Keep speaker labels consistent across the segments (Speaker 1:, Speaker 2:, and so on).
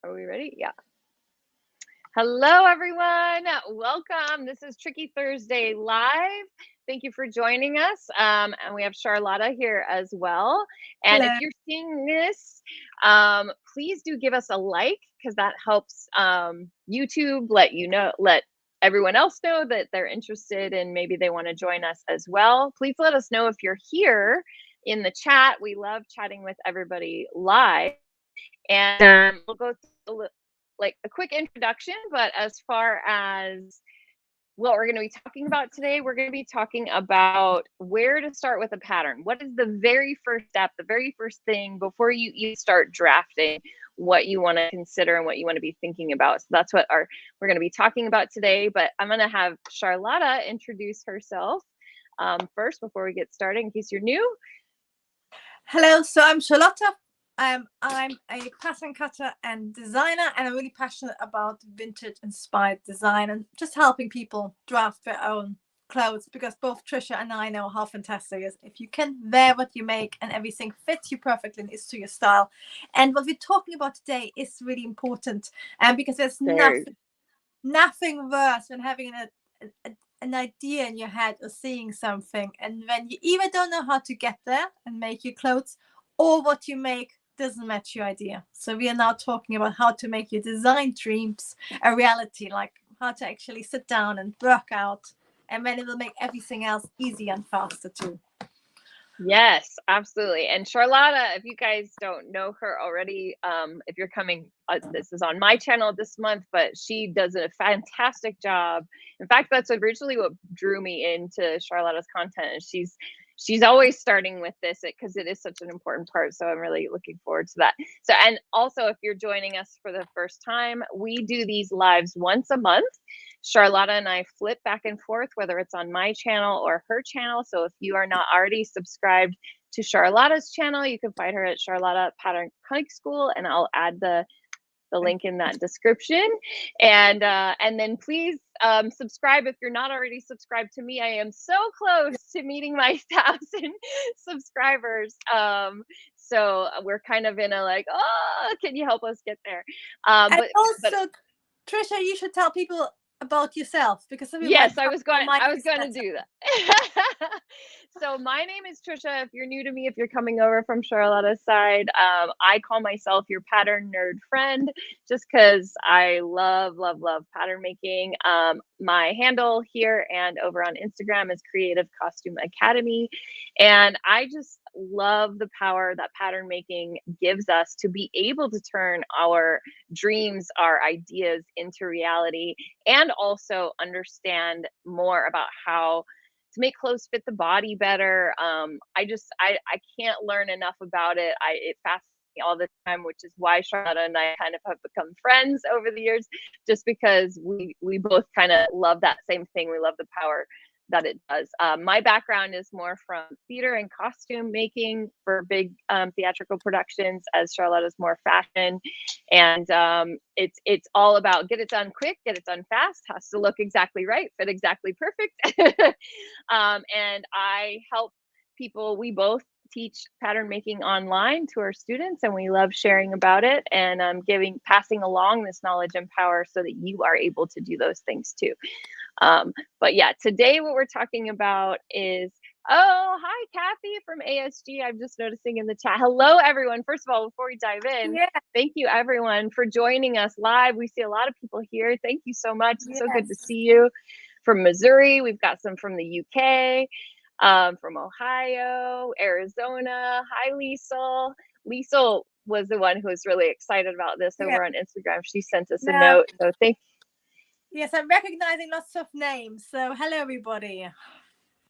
Speaker 1: Are we ready? Yeah. Hello, everyone. Welcome. This is Tricky Thursday Live. Thank you for joining us. And we have Charlotta here as well. And
Speaker 2: Hello.
Speaker 1: if you're seeing this, please do give us a like, because that helps YouTube let everyone else know that they're interested and maybe they want to join us as well. Please let us know if you're here in the chat. We love chatting with everybody live. And we'll go through like a quick introduction, but as far as what we're going to be talking about today, we're going to be talking about where to start with a pattern. What is the very first step, the very first thing before you even start drafting what you want to consider and what you want to be thinking about? So that's what we're going to be talking about today. But I'm going to have Charlotta introduce herself first before we get started, in case you're new.
Speaker 2: Hello, so I'm Charlotta. I'm a pattern cutter and designer, and I'm really passionate about vintage inspired design and just helping people draft their own clothes, because both Trisha and I know how fantastic it is if you can wear what you make and everything fits you perfectly and is to your style. And what we're talking about today is really important, because there's nothing worse than having an idea in your head or seeing something, and when you either don't know how to get there and make your clothes, or what you make doesn't match your idea. So we are now talking about how to make your design dreams a reality, like how to actually sit down and work out, and then it will make everything else easier and faster too.
Speaker 1: Yes, absolutely. And Charlotta, if you guys don't know her already, if you're coming, this is on my channel this month, but she does a fantastic job. In fact, that's originally what drew me into Charlotta's content. And she's always starting with this because it is such an important part. So I'm really looking forward to that. So, and also if you're joining us for the first time, we do these lives once a month. Charlotta and I flip back and forth, whether it's on my channel or her channel. So if you are not already subscribed to Charlotta's channel, you can find her at Charlotta Pattern Conic School, and I'll add the link in that description. And then please subscribe if you're not already subscribed to me. I am so close to meeting my 1,000 subscribers. So we're kind of in a like, oh, can you help us get there?
Speaker 2: But Trisha, you should tell people about yourself, because
Speaker 1: yes, I was going to do that. So my name is Trisha. If you're new to me, if you're coming over from Charlotta's side, I call myself your pattern nerd friend, just because I love pattern making. My handle here and over on Instagram is Creative Costume Academy, and I just love the power that pattern making gives us to be able to turn our dreams, our ideas into reality, and also understand more about how to make clothes fit the body better. I can't learn enough about it. It fascinates me all the time, which is why Charlotta and I kind of have become friends over the years, just because we both kind of love that same thing. We love the power that it does. My background is more from theater and costume making for big theatrical productions, as Charlotta's more fashion. And it's all about get it done quick, get it done fast, has to look exactly right, fit exactly perfect. And I help people. We both teach pattern making online to our students, and we love sharing about it and passing along this knowledge and power so that you are able to do those things too. But yeah, today what we're talking about is, oh, hi, Kathy from ASG. I'm just noticing in the chat. Hello, everyone. First of all, before we dive in, thank you, everyone, for joining us live. We see a lot of people here. Thank you so much. It's so good to see you. From Missouri, we've got some from the UK, from Ohio, Arizona. Hi, Liesel. Liesel was the one who was really excited about this over on Instagram. She sent us a note. So thank you.
Speaker 2: Yes, I'm recognizing lots of names. So hello, everybody.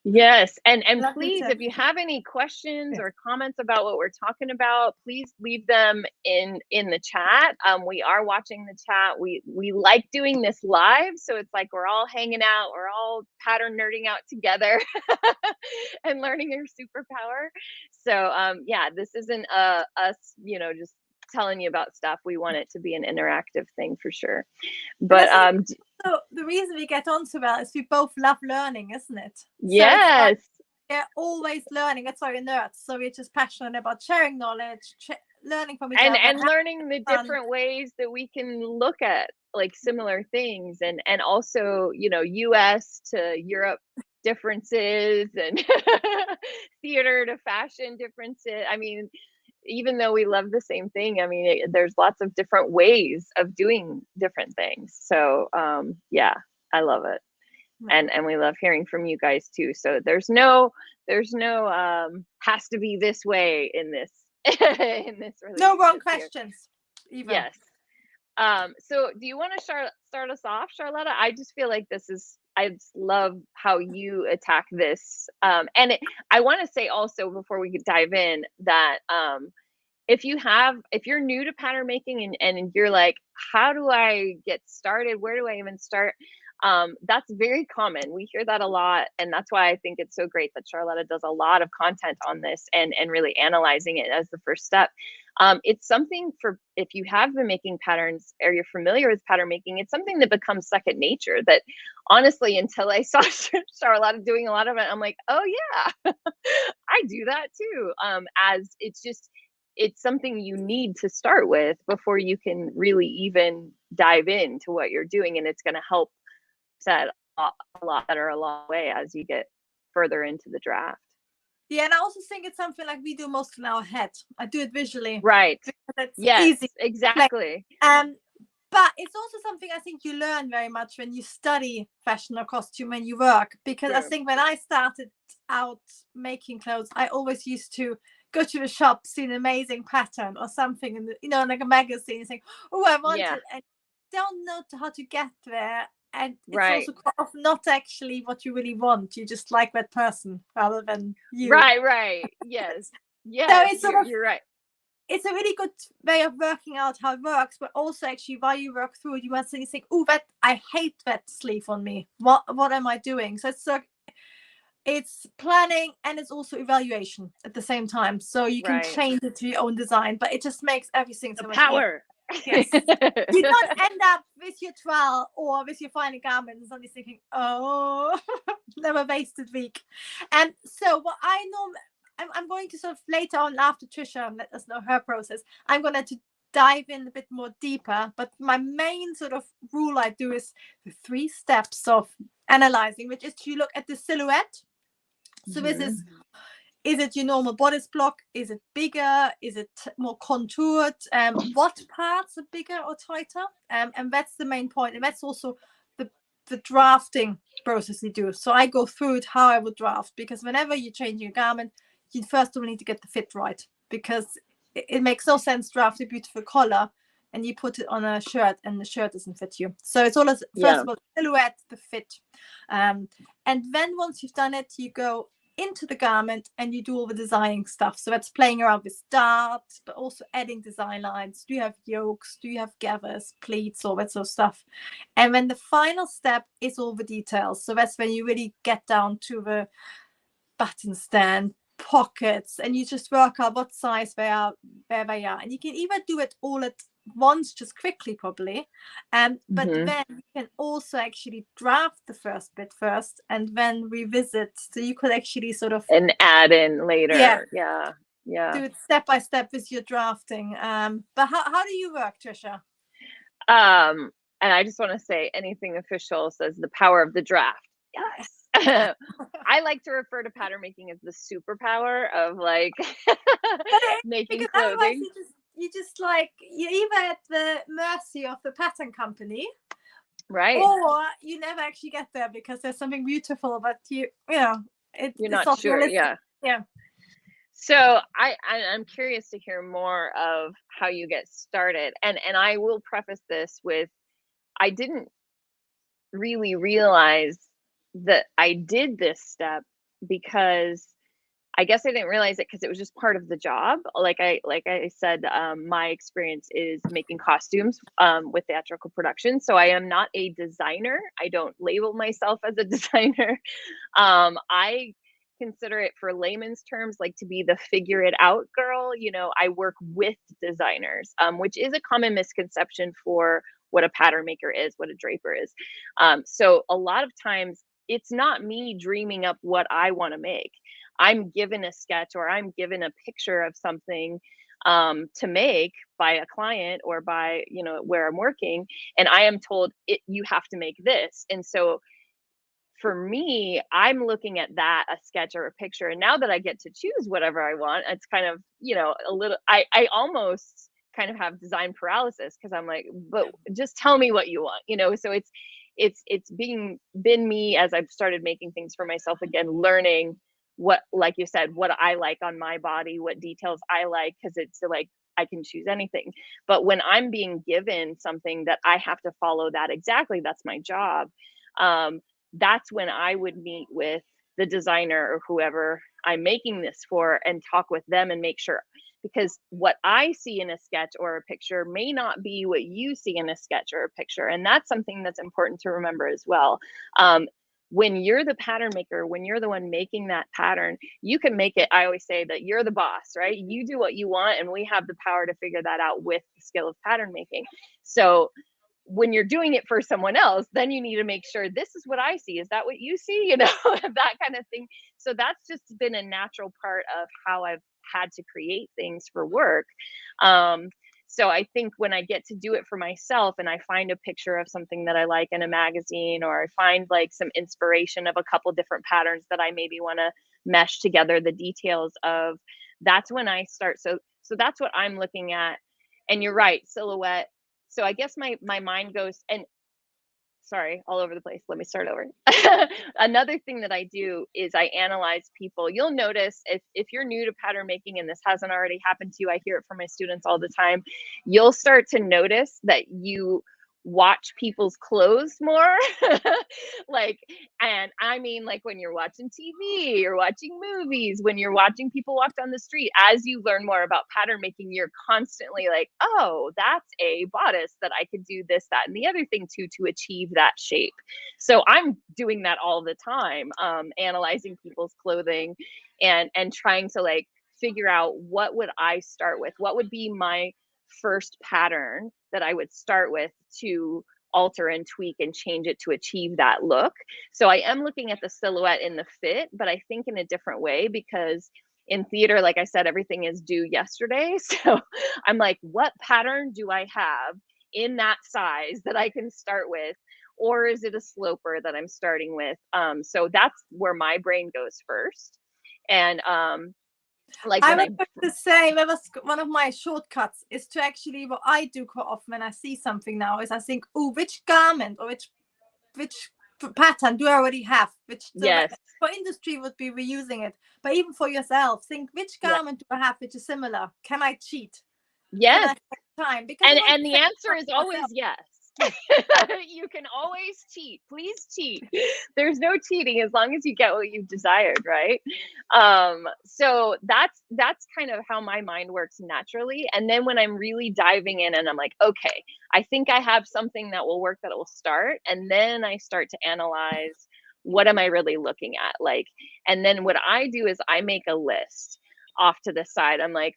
Speaker 1: Yes, and please, if you have any questions or comments about what we're talking about, please leave them in the chat. We are watching the chat. We like doing this live, so it's like we're all hanging out, we're all pattern nerding out together and learning your superpower. So yeah, this isn't us, just telling you about stuff. We want it to be an interactive thing for sure. But
Speaker 2: so the reason we get on so well is we both love learning, isn't it?
Speaker 1: Yes.
Speaker 2: So we're always learning. That's why we're nerds. So we're just passionate about sharing knowledge, learning from each
Speaker 1: and
Speaker 2: other.
Speaker 1: and learning the different ways that we can look at like similar things, and also, you know, US to Europe differences, and theater to fashion differences. I mean, even though we love the same thing, I mean, there's lots of different ways of doing different things. So yeah, I love it. And we love hearing from you guys too. So there's no has to be this way in this in this relationship.
Speaker 2: No wrong questions
Speaker 1: either. Yes. So do you want to start us off, Charlotta? I just feel like I just love how you attack this. And I want to say also, before we dive in, that if you're new to pattern making, and you're like, how do I get started? Where do I even start? That's very common. We hear that a lot. And that's why I think it's so great that Charlotta does a lot of content on this, and really analyzing it as the first step. It's something for, if you have been making patterns or you're familiar with pattern making, it's something that becomes second nature, that honestly, until I saw Charlotta doing a lot of it, I'm like, oh yeah, I do that too. As it's something you need to start with before you can really even dive into what you're doing. And it's going to help set a lot better along the way as you get further into the draft.
Speaker 2: Yeah, and I also think it's something like we do most in our head. I do it visually.
Speaker 1: Right.
Speaker 2: It's
Speaker 1: yes,
Speaker 2: easy.
Speaker 1: exactly.
Speaker 2: But it's also something I think you learn very much when you study fashion or costume and you work. Because I think when I started out making clothes, I always used to go to the shop, see an amazing pattern or something, in the, you know, like a magazine, and think, oh, I want it, and don't know how to get there. And it's also quite often not actually what you really want. You just like that person rather than you.
Speaker 1: Right. Yes. Yes. So you're right.
Speaker 2: It's a really good way of working out how it works, but also actually while you work through it, you must think, oh, I hate that sleeve on me. What am I doing? So it's planning, and it's also evaluation at the same time. So you can change it to your own design, but it just makes everything so much
Speaker 1: power.
Speaker 2: Yes. You don't end up with your trial or with your final garment and suddenly thinking, oh, never wasted week. And so what I'm going to sort of later on, after Trisha let us know her process, I'm going to dive in a bit more deeper. But my main sort of rule I do is the 3 steps of analyzing, which is to look at the silhouette. So this is it your normal bodice block? Is it bigger? Is it more contoured? What parts are bigger or tighter? And that's the main point. And that's also the drafting process you do. So I go through it how I would draft, because whenever you change your garment, you first of all need to get the fit right, because it makes no sense to draft a beautiful collar and you put it on a shirt and the shirt doesn't fit you. So it's always first of all silhouette, the fit. And then once you've done it, you go into the garment and you do all the designing stuff. So that's playing around with darts, but also adding design lines. Do you have yokes? Do you have gathers, pleats, all that sort of stuff? And then the final step is all the details. So that's when you really get down to the button stand, pockets, and you just work out what size they are, where they are. And you can either do it all at once, just quickly probably, but then you can also actually draft the first bit first and then revisit, so you could actually sort of
Speaker 1: and add in later.
Speaker 2: Do it step by step with your drafting. But how do you work, Trisha?
Speaker 1: And I just want to say, anything official says the power of the draft. Yes. I like to refer to pattern making as the superpower of like making clothing.
Speaker 2: You just like, you're either at the mercy of the pattern company,
Speaker 1: right,
Speaker 2: or you never actually get there because there's something beautiful, but you're
Speaker 1: not sure. Yeah. So I'm curious to hear more of how you get started, and I will preface this with, I didn't really realize that I did this step, because I guess I didn't realize it because it was just part of the job. Like I said, my experience is making costumes with theatrical production. So I am not a designer. I don't label myself as a designer. I consider it, for layman's terms, like to be the figure it out girl. You know, I work with designers, which is a common misconception for what a pattern maker is, what a draper is. So a lot of times it's not me dreaming up what I want to make. I'm given a sketch or I'm given a picture of something, to make by a client or by, where I'm working. And I am told you have to make this. And so for me, I'm looking at that, a sketch or a picture. And now that I get to choose whatever I want, it's kind of, a little, I almost kind of have design paralysis, because I'm like, but just tell me what you want, so it's been me, as I've started making things for myself again, learning what, like you said, what I like on my body, what details I like, because it's like, I can choose anything. But when I'm being given something that I have to follow that exactly, that's my job. That's when I would meet with the designer or whoever I'm making this for and talk with them and make sure, because what I see in a sketch or a picture may not be what you see in a sketch or a picture. And that's something that's important to remember as well. When you're the pattern maker, when you're the one making that pattern, you can make it. I always say that you're the boss, right? You do what you want, and we have the power to figure that out with the skill of pattern making. So when you're doing it for someone else, then you need to make sure, this is what I see. Is that what you see? That kind of thing. So that's just been a natural part of how I've had to create things for work. So I think when I get to do it for myself and I find a picture of something that I like in a magazine, or I find like some inspiration of a couple different patterns that I maybe want to mesh together the details of, that's when I start. So that's what I'm looking at. And you're right, silhouette. So I guess my mind goes, and sorry, all over the place. Let me start over. Another thing that I do is I analyze people. You'll notice if you're new to pattern making and this hasn't already happened to you, I hear it from my students all the time. You'll start to notice that you watch people's clothes more. And I mean, like when you're watching TV or watching movies, when you're watching people walk down the street, as you learn more about pattern making, you're constantly like, oh, that's a bodice that I could do this, that, and the other thing to achieve that shape. So I'm doing that all the time, analyzing people's clothing and trying to like figure out, what would I start with? What would be my first pattern that I would start with to alter and tweak and change it to achieve that look? So I am looking at the silhouette in the fit, but I think in a different way, because in theater, like I said, everything is due yesterday. So I'm like, what pattern do I have in that size that I can start with? Or is it a sloper that I'm starting with? So that's where my brain goes first. And like
Speaker 2: I was going to say, that was one of my shortcuts, is to actually, what I do quite often when I see something now is I think, oh, which garment or which pattern do I already have? Which
Speaker 1: yes.
Speaker 2: For industry would be reusing it, but even for yourself, think, which garment do I have which is similar? Can I cheat?
Speaker 1: Yes.
Speaker 2: Can I take time? Because
Speaker 1: and the answer is always yes. You can always cheat. Please cheat. There's no cheating as long as you get what you've desired, right? So that's kind of how my mind works naturally. And then when I'm really diving in and I'm like, okay, I think I have something that will work, that will start. And then I start to analyze, what am I really looking at? Like, and then what I do is I make a list off to the side. I'm like,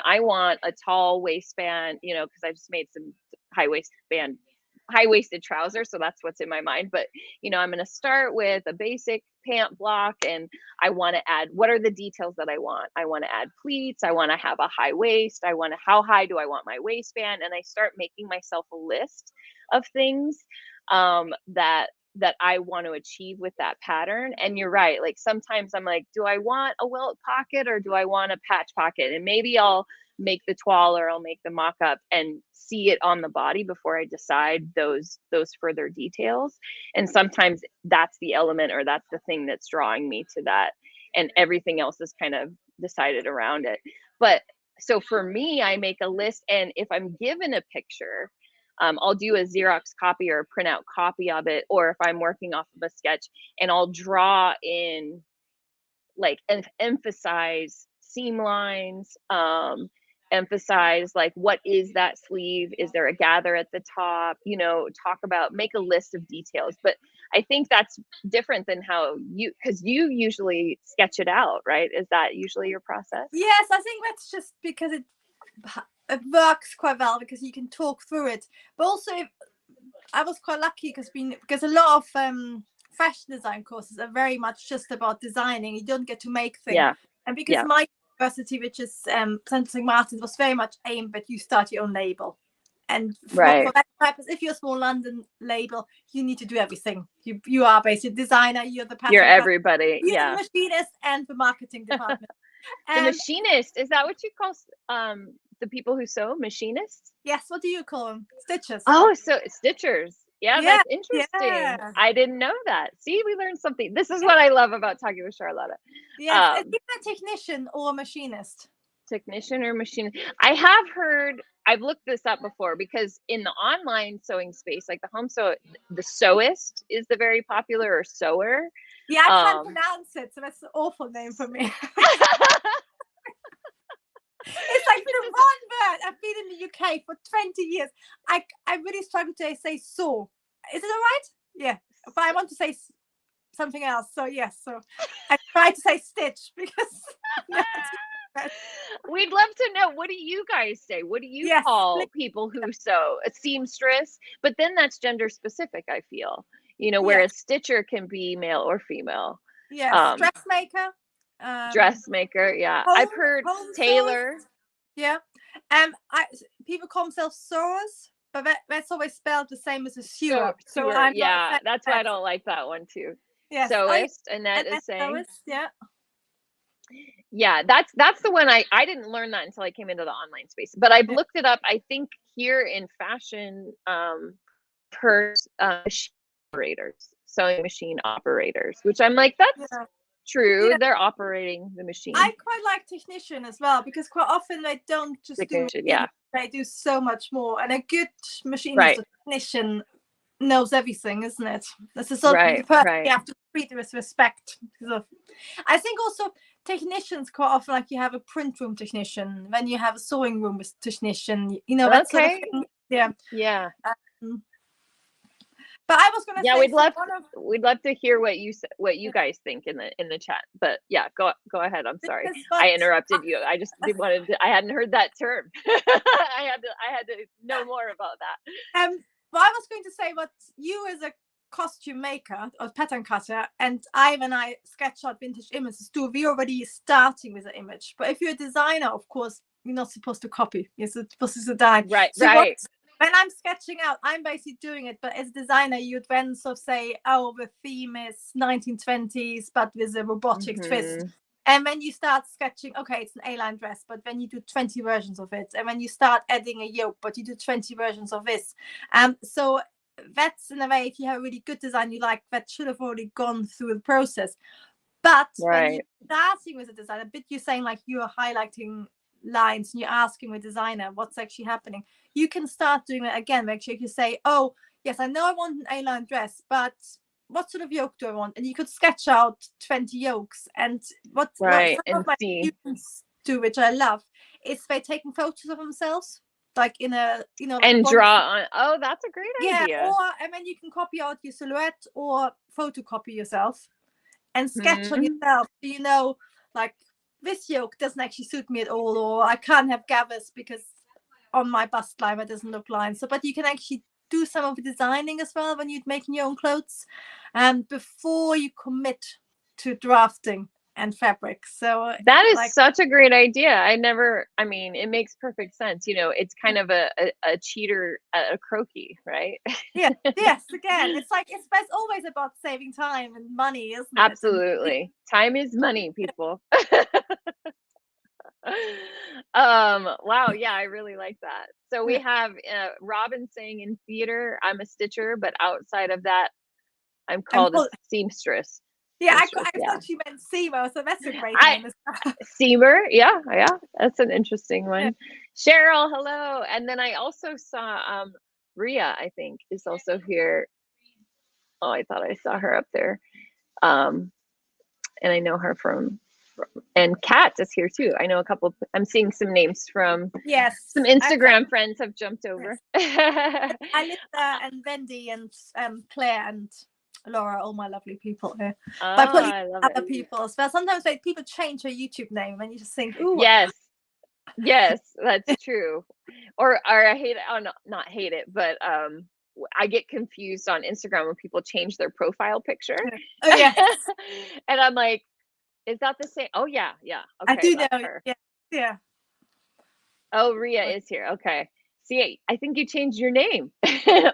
Speaker 1: I want a tall waistband, because I just made some high-waisted trousers. So that's what's in my mind. But, I'm going to start with a basic pant block, and I want to add, what are the details that I want? I want to add pleats. I want to have a high waist. How high do I want my waistband? And I start making myself a list of things that I want to achieve with that pattern. And you're right. Like sometimes I'm like, do I want a welt pocket or do I want a patch pocket? And maybe I'll make the toile or I'll make the mock-up and see it on the body before I decide those further details. And sometimes that's the element, or that's the thing that's drawing me to that, and everything else is kind of decided around it. But so for me, I make a list, and if I'm given a picture, I'll do a Xerox copy or a printout copy of it, or if I'm working off of a sketch, and I'll draw in, like, emphasize seam lines, emphasize like, what is that sleeve? Is there a gather at the top? Make a list of details. But I think that's different than how because you usually sketch it out, right? Is that usually your process?
Speaker 2: Yes, I think that's just because it works quite well, because you can talk through it. But also, I was quite lucky because a lot of fashion design courses are very much just about designing. You don't get to make things.
Speaker 1: Yeah.
Speaker 2: And because my University, which is St. Martin's, was very much aimed at you start your own label. And for that purpose, if you're a small London label, you need to do everything. You are basically designer, you're the pattern
Speaker 1: You're everybody.
Speaker 2: you're the machinist and the marketing department.
Speaker 1: The machinist, is that what you call the people who sew machinists?
Speaker 2: Yes, what do you call them? Stitchers.
Speaker 1: Oh, so stitchers. Yeah, that's interesting.
Speaker 2: Yeah.
Speaker 1: I didn't know that. See, we learned something. This is what I love about talking with Charlotta.
Speaker 2: Yes, is it a technician or a machinist?
Speaker 1: Technician or machinist? I have heard, I've looked this up before, because in the online sewing space, like the home sew, the sewist is the very popular, or sewer.
Speaker 2: Yeah, I can't pronounce it, so that's an awful name for me. It's like the one word. I've been in the UK for 20 years. I really struggle to say sew. Is it all right? Yeah, but I want to say something else. So yes, so I try to say stitch because.
Speaker 1: We'd love to know, what do you guys say? What do you call people who sew? A seamstress, but then that's gender specific, I feel. Whereas stitcher can be male or female.
Speaker 2: Yes, dressmaker.
Speaker 1: Dressmaker, yeah. I've heard tailor.
Speaker 2: Yeah. People call themselves sewers, but that's always spelled the same as a sewer.
Speaker 1: So yeah, that's why I don't like that one too. Yeah. Sewist, Annette is saying.
Speaker 2: Sewist, yeah.
Speaker 1: Yeah, that's the one I didn't learn that until I came into the online space. But I've looked it up. I think here in fashion, machine operators, sewing machine operators, which I'm like, that's true. Yeah. They're operating the machine.
Speaker 2: I quite like technician as well, because quite often they don't just
Speaker 1: technician,
Speaker 2: do they do so much more. And a good machinist or technician knows everything, isn't it? That's a sort of person you have to treat with respect. I think also technicians quite often, like you have a print room technician, then you have a sewing room technician, that sort of thing.
Speaker 1: Yeah.
Speaker 2: But I was going to say,
Speaker 1: we'd love to hear what you guys think in the chat. But yeah, go ahead. I'm sorry, I interrupted you. I just wanted to, I hadn't heard that term. I had to know more about that.
Speaker 2: Well, I was going to say, what you as a costume maker or pattern cutter, and when I sketch out vintage images too, we're already starting with the image. But if you're a designer, of course, you're not supposed to copy. You're supposed to design.
Speaker 1: Right.
Speaker 2: When I'm sketching out, I'm basically doing it. But as a designer, you'd then sort of say, oh, the theme is 1920s, but with a robotic twist. And when you start sketching, okay, it's an A-line dress, but then you do 20 versions of it. And when you start adding a yoke, but you do 20 versions of this. So that's, in a way, if you have a really good design you like, that should have already gone through the process. But when you're starting with a design, a bit you're saying like you're highlighting lines and you're asking the designer what's actually happening, you can start doing it again. Make sure you say, oh yes, I know I want an A-line dress, but what sort of yoke do I want? And you could sketch out 20 yokes. And what my students do, which I love, is they're taking photos of themselves, like in a
Speaker 1: and draw on. Oh, that's a great idea.
Speaker 2: And then you can copy out your silhouette or photocopy yourself and sketch on yourself. So like, this yoke doesn't actually suit me at all, or I can't have gathers because on my bust line it doesn't look lined. So, but you can actually do some of the designing as well when you're making your own clothes, before you commit to drafting and fabric. So
Speaker 1: that is such a great idea. I mean, it makes perfect sense. It's kind of a cheater, a croaky, right?
Speaker 2: Yes. Again, it's always about saving time and money, isn't it?
Speaker 1: Absolutely. Time is money, people. Wow. Yeah, I really like that. So we have Robin saying, in theater, I'm a stitcher, but outside of that, I'm called a seamstress.
Speaker 2: Yeah, I thought you meant Seamer, so that's a great name.
Speaker 1: Seamer, yeah, that's an interesting one. Yeah. Cheryl, hello. And then I also saw Ria, I think, is also here. Oh, I thought I saw her up there. And I know her from and Kat is here too. I know a couple. I'm seeing some names from some Instagram friends have jumped over.
Speaker 2: Alyssa and Wendy and Claire and Laura, all my lovely people here. By putting other people as well. Sometimes people change their YouTube name and you just think, ooh.
Speaker 1: Yes, that's true. Or I hate it. Oh, no, not hate it, but I get confused on Instagram when people change their profile picture.
Speaker 2: Oh yeah.
Speaker 1: And I'm like, Is that the same? Oh yeah, yeah.
Speaker 2: I
Speaker 1: Okay,
Speaker 2: do
Speaker 1: that's
Speaker 2: know.
Speaker 1: her.
Speaker 2: Yeah, yeah.
Speaker 1: Oh, Ria is here. Okay. See, I think you changed your name.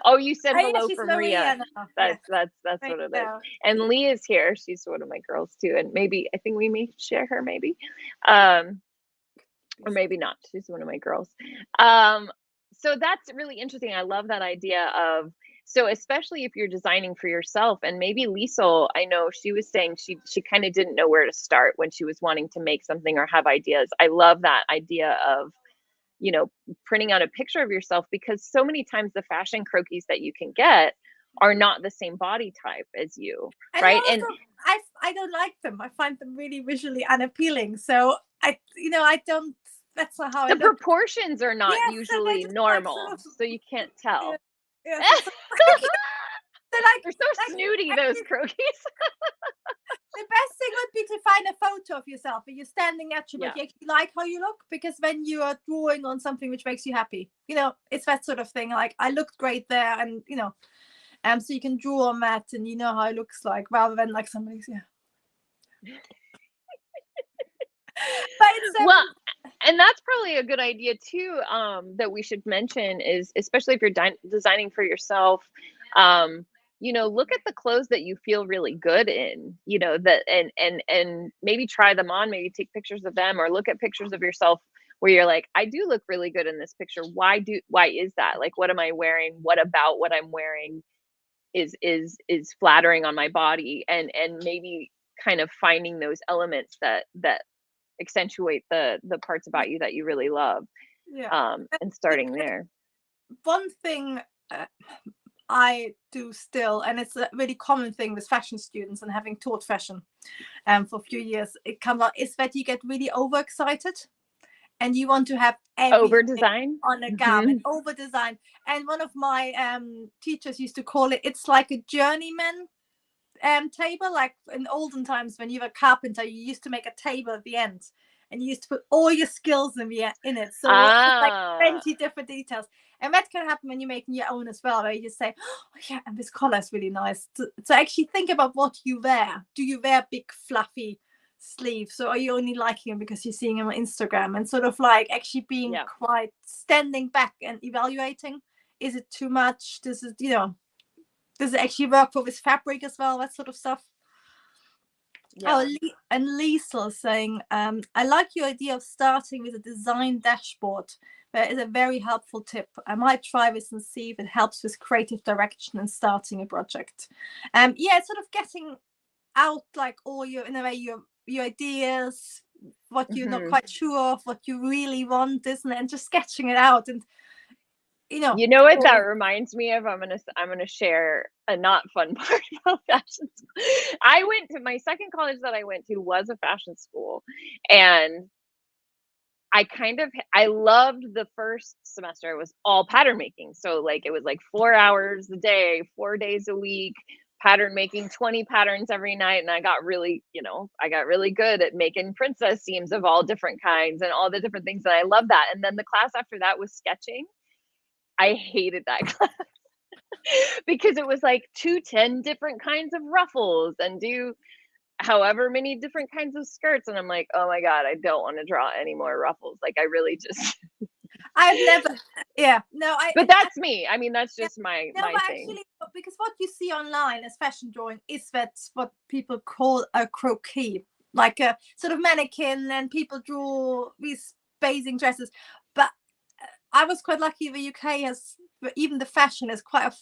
Speaker 1: Oh, you said
Speaker 2: Oh, yeah,
Speaker 1: hello
Speaker 2: she's
Speaker 1: from Ria.
Speaker 2: Maria now. Yes,
Speaker 1: That's
Speaker 2: right
Speaker 1: what it is.
Speaker 2: now.
Speaker 1: And Lee is here. She's one of my girls too. And maybe I think we may share her maybe. Um, or maybe not. She's one of my girls. Um, so that's really interesting. I love that idea of, so especially if you're designing for yourself, and maybe Liesel, I know she was saying she kind of didn't know where to start when she was wanting to make something or have ideas. I love that idea of, you know, printing out a picture of yourself, because so many times the fashion croquis that you can get are not the same body type as you,
Speaker 2: And
Speaker 1: right?
Speaker 2: also,
Speaker 1: And
Speaker 2: I don't like them. I find them really visually unappealing. So I don't. That's not how I
Speaker 1: the
Speaker 2: look.
Speaker 1: proportions are not
Speaker 2: Yes, so they
Speaker 1: usually
Speaker 2: just like sort
Speaker 1: normal,
Speaker 2: of.
Speaker 1: so you can't
Speaker 2: Yeah,
Speaker 1: tell.
Speaker 2: yes, it's they're
Speaker 1: They're so snooty, those
Speaker 2: actually,
Speaker 1: croquis.
Speaker 2: the best thing would be to find a photo of yourself where you're standing at you,
Speaker 1: Yeah.
Speaker 2: but you actually like how you look, because when you are drawing on something which makes you happy, it's that sort of thing. Like, I looked great there, and so you can draw on that, and you know how it looks like, rather than like somebody's, yeah. But it's
Speaker 1: Well, and that's probably a good idea too, that we should mention is, especially if you're designing for yourself, you know, look at the clothes that you feel really good in, you know, that, and maybe try them on, maybe take pictures of them, or look at pictures of yourself where you're like, I do look really good in this picture. Why is that? Like, what am I wearing? What about what I'm wearing is flattering on my body? And maybe kind of finding those elements that accentuate the parts about you that you really love,
Speaker 2: yeah.
Speaker 1: and starting there.
Speaker 2: One thing I do still, and it's a really common thing with fashion students, and having taught fashion for a few years, it comes out, is that you get really overexcited, and you want to have
Speaker 1: Over
Speaker 2: everything
Speaker 1: design.
Speaker 2: on a
Speaker 1: Mm-hmm.
Speaker 2: garment, over design. And one of my teachers used to call it's like a journeyman table. Like in olden times, when you were a carpenter, you used to make a table at the end, and you used to put all your skills in it. So it's like 20 different details. And that can happen when you're making your own as well, where you just say, oh yeah, and this color is really nice. So actually think about what you wear. Do you wear big fluffy sleeves, or are you only liking them because you're seeing them on Instagram? And sort of like actually being quite standing back and evaluating, is it too much? Does it actually work for this fabric as well? That sort of stuff. Yeah. Oh, and Liesel saying, I like your idea of starting with a design dashboard. That is a very helpful tip. I might try this and see if it helps with creative direction and starting a project. Yeah, sort of getting out like all your, in a way, your ideas, what you're not quite sure of, what you really want, isn't it? And just sketching it out. And
Speaker 1: you know what that reminds me of? I'm gonna share a not fun part about fashion school. I went to, my second college that I went to was a fashion school, and I loved the first semester. It was all pattern making. So like it was like 4 hours a day, 4 days a week, pattern making, 20 patterns every night. And I got really, I got really good at making princess seams of all different kinds and all the different things. And I love that. And then the class after that was sketching. I hated that class because it was like 10 different kinds of ruffles and do however many different kinds of skirts. And I'm like, oh my God, I don't want to draw any more ruffles. Like I really just
Speaker 2: I've never, yeah, no,
Speaker 1: but that's me. I mean, that's just my thing.
Speaker 2: Actually, because what you see online as fashion drawing is that's what people call a croquis, like a sort of mannequin, and people draw these basing dresses. But I was quite lucky. The UK has, even the fashion is quite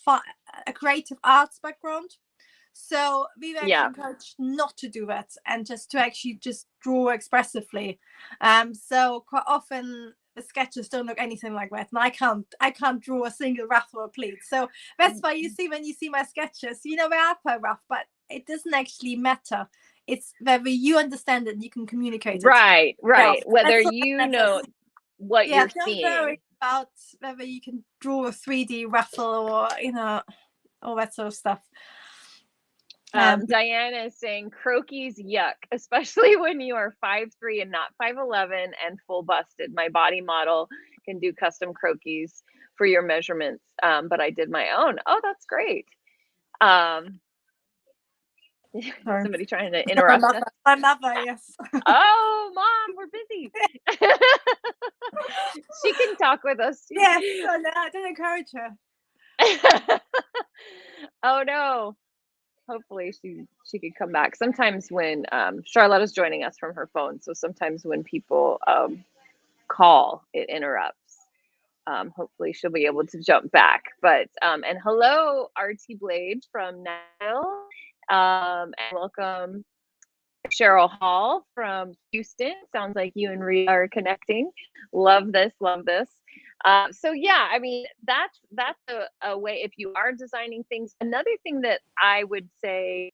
Speaker 2: a creative arts background. So we were actually encouraged not to do that, and just to actually just draw expressively. So quite often the sketches don't look anything like that, and I can't draw a single ruff or a pleat. So that's why you see, when you see my sketches, they are quite rough, but it doesn't actually matter. It's whether you understand it and you can communicate it.
Speaker 1: Right. Whether you know what you're seeing.
Speaker 2: Don't worry about whether you can draw a 3D ruffle or all that sort of stuff.
Speaker 1: Diana is saying croquis, yuck, especially when you are 5'3" and not 5'11" and full busted. My body model can do custom croquis for your measurements, but I did my own. Oh, that's great.
Speaker 2: Sorry.
Speaker 1: Somebody trying to interrupt us.
Speaker 2: My mother, yes.
Speaker 1: Oh, Mom, we're busy. She can talk with us too.
Speaker 2: Yes, I don't encourage her.
Speaker 1: Oh no. Hopefully she could come back. Sometimes when Charlotta's joining us from her phone, so sometimes when people call, it interrupts. Hopefully she'll be able to jump back. But and hello, RT Blade from Nashville. And welcome Cheryl Hall from Houston. Sounds like you and Rhea are connecting. Love this, love this. So yeah, I mean that's a way if you are designing things. Another thing that I would say,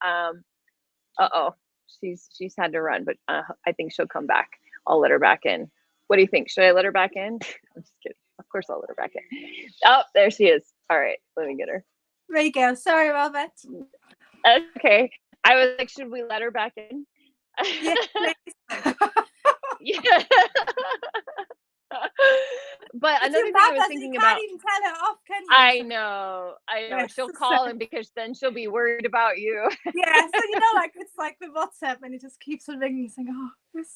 Speaker 1: she's had to run, but I think she'll come back. I'll let her back in. What do you think? Should I let her back in? I'm just kidding. Of course I'll let her back in. Oh, there she is. All right, let me get her.
Speaker 2: There you go. Sorry about that.
Speaker 1: Okay. I was like, should we let her back in?
Speaker 2: Yeah, please.
Speaker 1: Yeah. But another thing I was thinking about.
Speaker 2: You can't even tell her off, can you?
Speaker 1: I know. Yes. She'll call him because then she'll be worried about you.
Speaker 2: Yeah, so you know, like it's like with WhatsApp, and it just keeps on ringing, saying, "Oh, this."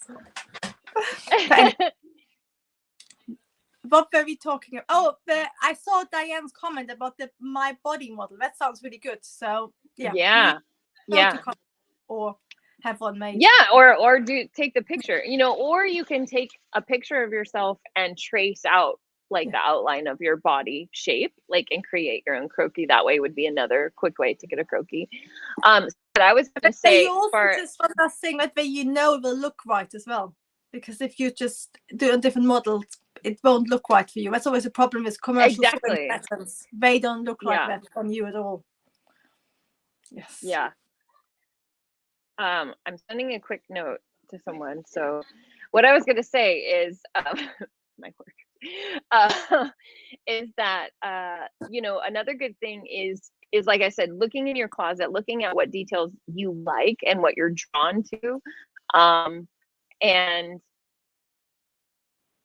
Speaker 2: What were we talking about? Oh, I saw Diane's comment about my body model. That sounds really good. So yeah. Or have one made.
Speaker 1: Yeah, or take the picture, or you can take a picture of yourself and trace out like the outline of your body shape, like, and create your own croquis. That way would be another quick way to get a croquis. But I was going to say,
Speaker 2: you also just one last thing that way it will look right as well. Because if you just do a different model, it won't look right for you. That's always a problem with commercial sewing patterns. They don't look like that on you at all. Yes.
Speaker 1: Yeah. I'm sending a quick note to someone. So what I was going to say is my work is that another good thing is like I said, looking in your closet, looking at what details you like and what you're drawn to, and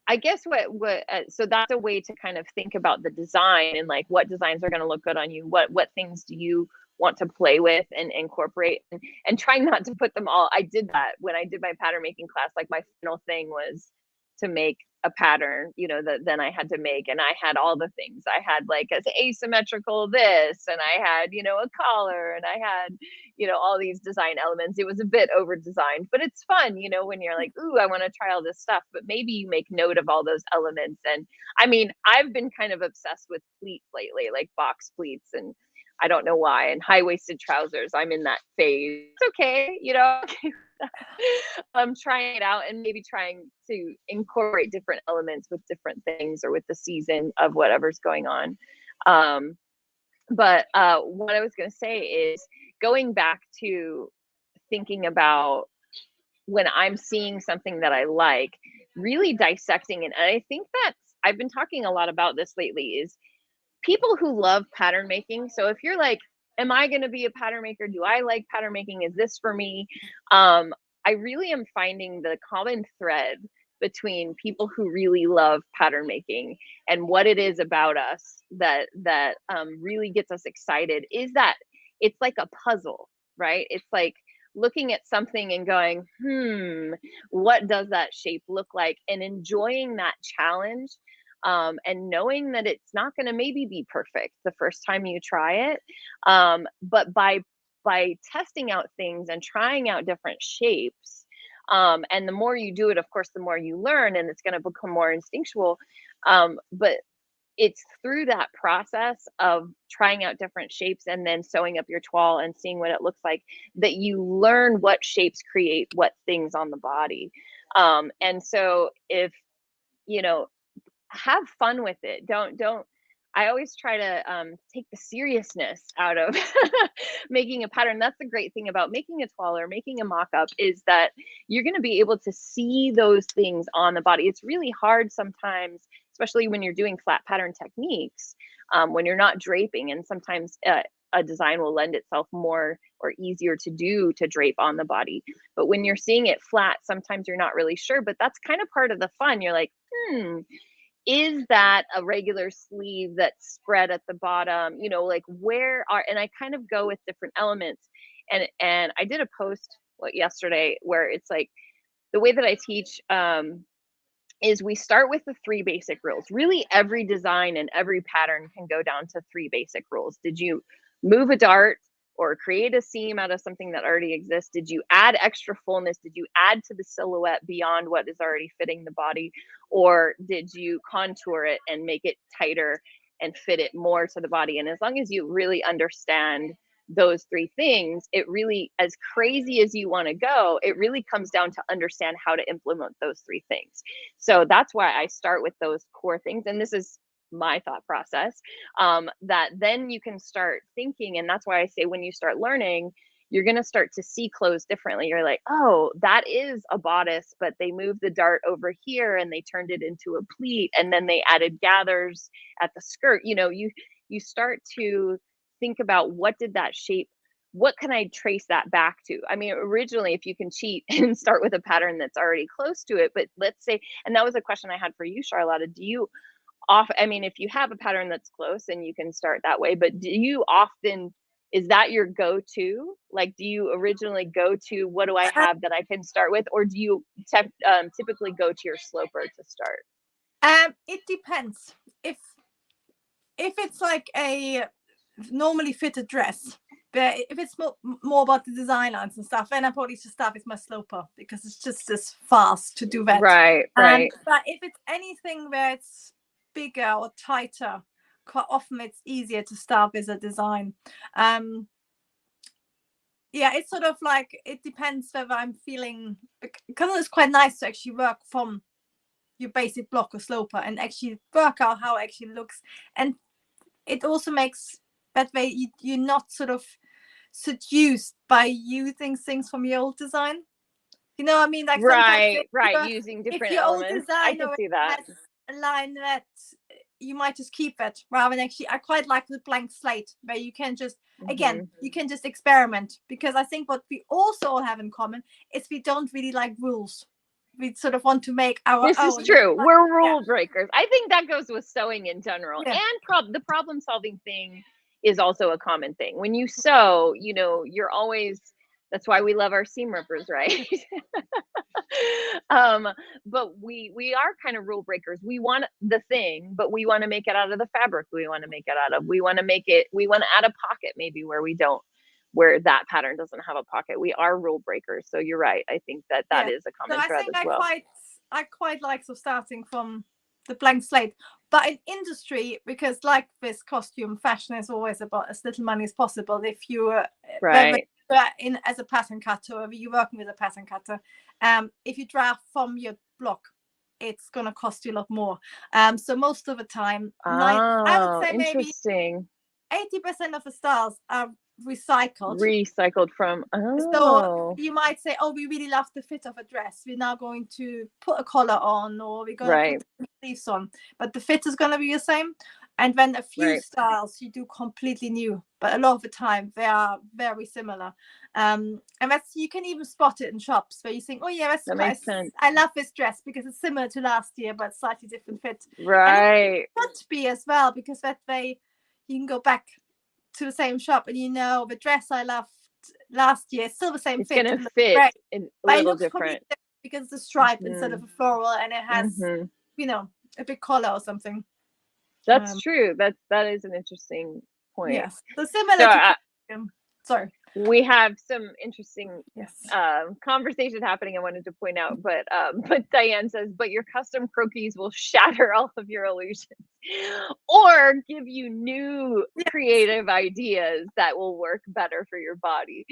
Speaker 1: I guess so that's a way to kind of think about the design and like what designs are going to look good on you. What things do you want to play with and incorporate, and trying not to put them all. I did that when I did my pattern making class. Like my final thing was to make a pattern, that then I had to make, and I had all the things. I had like an asymmetrical this, and I had, a collar, and I had, all these design elements. It was a bit over designed, but it's fun, when you're like, ooh, I want to try all this stuff, but maybe you make note of all those elements. And I mean, I've been kind of obsessed with pleats lately, like box pleats, and I don't know why, and high-waisted trousers. I'm in that phase. It's okay, I'm trying it out and maybe trying to incorporate different elements with different things or with the season of whatever's going on. But what I was going to say is going back to thinking about when I'm seeing something that I like, really dissecting it. And I think that I've been talking a lot about this lately is people who love pattern making. So if you're like, am I going to be a pattern maker? Do I like pattern making? Is this for me? I really am finding the common thread between people who really love pattern making and what it is about us that really gets us excited is that it's like a puzzle, right? It's like looking at something and going, what does that shape look like? And enjoying that challenge. And knowing that it's not going to maybe be perfect the first time you try it. But by testing out things and trying out different shapes, and the more you do it, of course, the more you learn, and it's going to become more instinctual. But it's through that process of trying out different shapes and then sewing up your toile and seeing what it looks like that you learn what shapes create what things on the body. And so if, have fun with it. Don't I always try to take the seriousness out of making a pattern. That's the great thing about making a toile or making a mock-up is that you're going to be able to see those things on the body. It's really hard sometimes, especially when you're doing flat pattern techniques, when you're not draping, and sometimes a design will lend itself more or easier to drape on the body. But when you're seeing it flat, sometimes you're not really sure, but that's kind of part of the fun. You're like, is that a regular sleeve that's spread at the bottom? Like and I kind of go with different elements. And I did a post yesterday where it's like the way that I teach is we start with the 3 basic rules. Really, every design and every pattern can go down to 3 basic rules. Did you move a dart or create a seam out of something that already exists? Did you add extra fullness? Did you add to the silhouette beyond what is already fitting the body? Or did you contour it and make it tighter and fit it more to the body? And as long as you really understand those 3 things, it really, as crazy as you want to go, it really comes down to understand how to implement those 3 things. So that's why I start with those core things. And this is my thought process, that then you can start thinking. And that's why I say when you start learning, you're going to start to see clothes differently. You're like, oh, that is a bodice, but they moved the dart over here and they turned it into a pleat, and then they added gathers at the skirt. You know, you start to think about what did that shape, what can I trace that back to? I mean, originally, if you can cheat and start with a pattern that's already close to it, but let's say, and that was a question I had for you, Charlotta, do you I mean, if you have a pattern that's close and you can start that way, but do you often, is that your go-to? Like, do you originally go to, what do I have that I can start with? Or do you typically go to your sloper to start?
Speaker 2: It depends. If it's like a normally fitted dress, but if it's more about the design lines and stuff, then I probably should start with my sloper because it's just as fast to do that.
Speaker 1: Right.
Speaker 2: But if it's anything where it's bigger or tighter, quite often it's easier to start with a design. Yeah, it's sort of like, it depends whether I'm feeling, because it's quite nice to actually work from your basic block or sloper and actually work out how it actually looks. And it also makes that way you're not sort of seduced by using things from your old design. You know what I mean? Like
Speaker 1: right, using different
Speaker 2: if your
Speaker 1: elements.
Speaker 2: old design
Speaker 1: I can see that.
Speaker 2: has a line that you might just keep it, rather than actually, I quite like the blank slate where you can just, again, you can just experiment, because I think what we also all have in common is we don't really like rules. We sort of want to make our
Speaker 1: own. This is true. We're rule breakers. I think that goes with sewing in general. Yeah. And the problem solving thing is also a common thing. When you sew, you know, you're always, that's why we love our seam rippers, right? But we are kind of rule breakers. We want the thing, but we want to make it out of the fabric we want to make it out of. We want to add a pocket maybe where we don't, where that pattern doesn't have a pocket. We are rule breakers. So you're right. I think that is a common thread as well.
Speaker 2: I quite like starting from the blank slate. But in industry, because like this costume, fashion is always about as little money as possible. If you in as a pattern cutter, or you're working with a pattern cutter, if you draft from your block, it's going to cost you a lot more. So most of the time, I would say maybe 80% of the styles are recycled from. So you might say, oh, we really love the fit of a dress, we're now going to put a collar on, or we're going to put sleeves on, but the fit is going to be the same. And then a few styles you do completely new, but a lot of the time they are very similar. And that's, you can even spot it in shops where you think, oh yeah, that makes sense. I love this dress because it's similar to last year but slightly different fit. And it could be as well, because that way you can go back to the same shop and, you know, the dress I loved last year, still the same fit.
Speaker 1: It's gonna fit a little different
Speaker 2: because it's a stripe instead of a floral, and it has you know, a big collar or something.
Speaker 1: That's true. That is an interesting point.
Speaker 2: Yes, so similar to sorry.
Speaker 1: We have some interesting conversation happening I wanted to point out, but Diane says, but your custom croquis will shatter all of your illusions or give you new creative ideas that will work better for your body.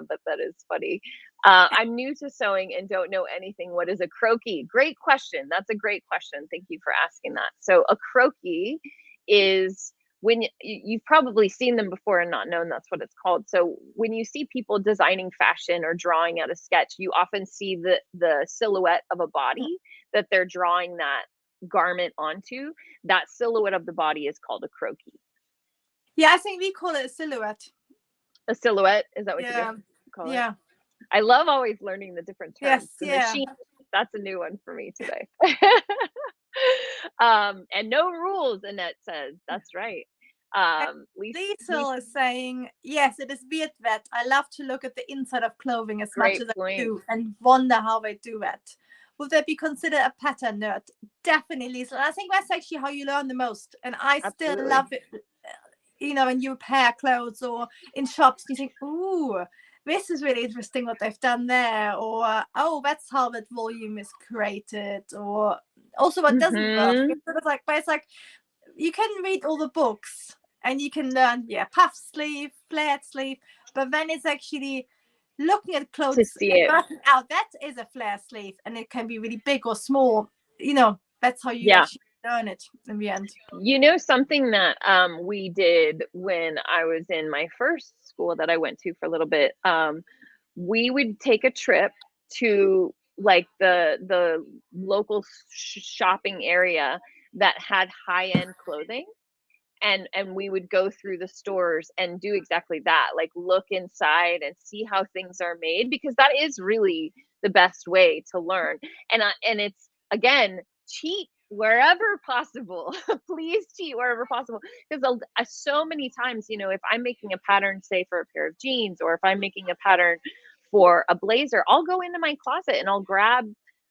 Speaker 1: But that is funny. I'm new to sewing and don't know anything. What is a croquis? Great question. That's a great question. Thank you for asking that. So a croquis is, when you've probably seen them before and not known that's what it's called. So when you see people designing fashion or drawing out a sketch, you often see the silhouette of a body that they're drawing that garment onto. That silhouette of the body is called a croquis.
Speaker 2: Yeah, I think we call it a silhouette.
Speaker 1: A silhouette? Is that what you call it? Yeah. I love always learning the different terms. Machine, that's a new one for me today. And no rules, Annette says. That's right. Lisa,
Speaker 2: Liesel is saying, yes, it is weird that I love to look at the inside of clothing as much
Speaker 1: great
Speaker 2: as I
Speaker 1: point.
Speaker 2: do and wonder how they do that. Would that be considered a pattern nerd? Definitely. So I think that's actually how you learn the most. And I still
Speaker 1: Absolutely.
Speaker 2: love it. You know, when you repair clothes or in shops, you think, ooh, this is really interesting what they've done there. Or, oh, that's how that volume is created. Or also what doesn't work. It's sort of like, but it's like, you can read all the books and you can learn, puff sleeve, flared sleeve, but then it's actually looking at clothes
Speaker 1: to see
Speaker 2: and
Speaker 1: it.
Speaker 2: working out that is a flare sleeve, and it can be really big or small. You know, that's how you actually learn it in the end.
Speaker 1: You know, something that we did when I was in my first school that I went to for a little bit, we would take a trip to like the local shopping area that had high-end clothing, and we would go through the stores and do exactly that, like look inside and see how things are made, because that is really the best way to learn. And it's, again, cheat wherever possible. Please cheat wherever possible, because so many times, you know, if I'm making a pattern, say for a pair of jeans, or if I'm making a pattern for a blazer, I'll go into my closet and I'll grab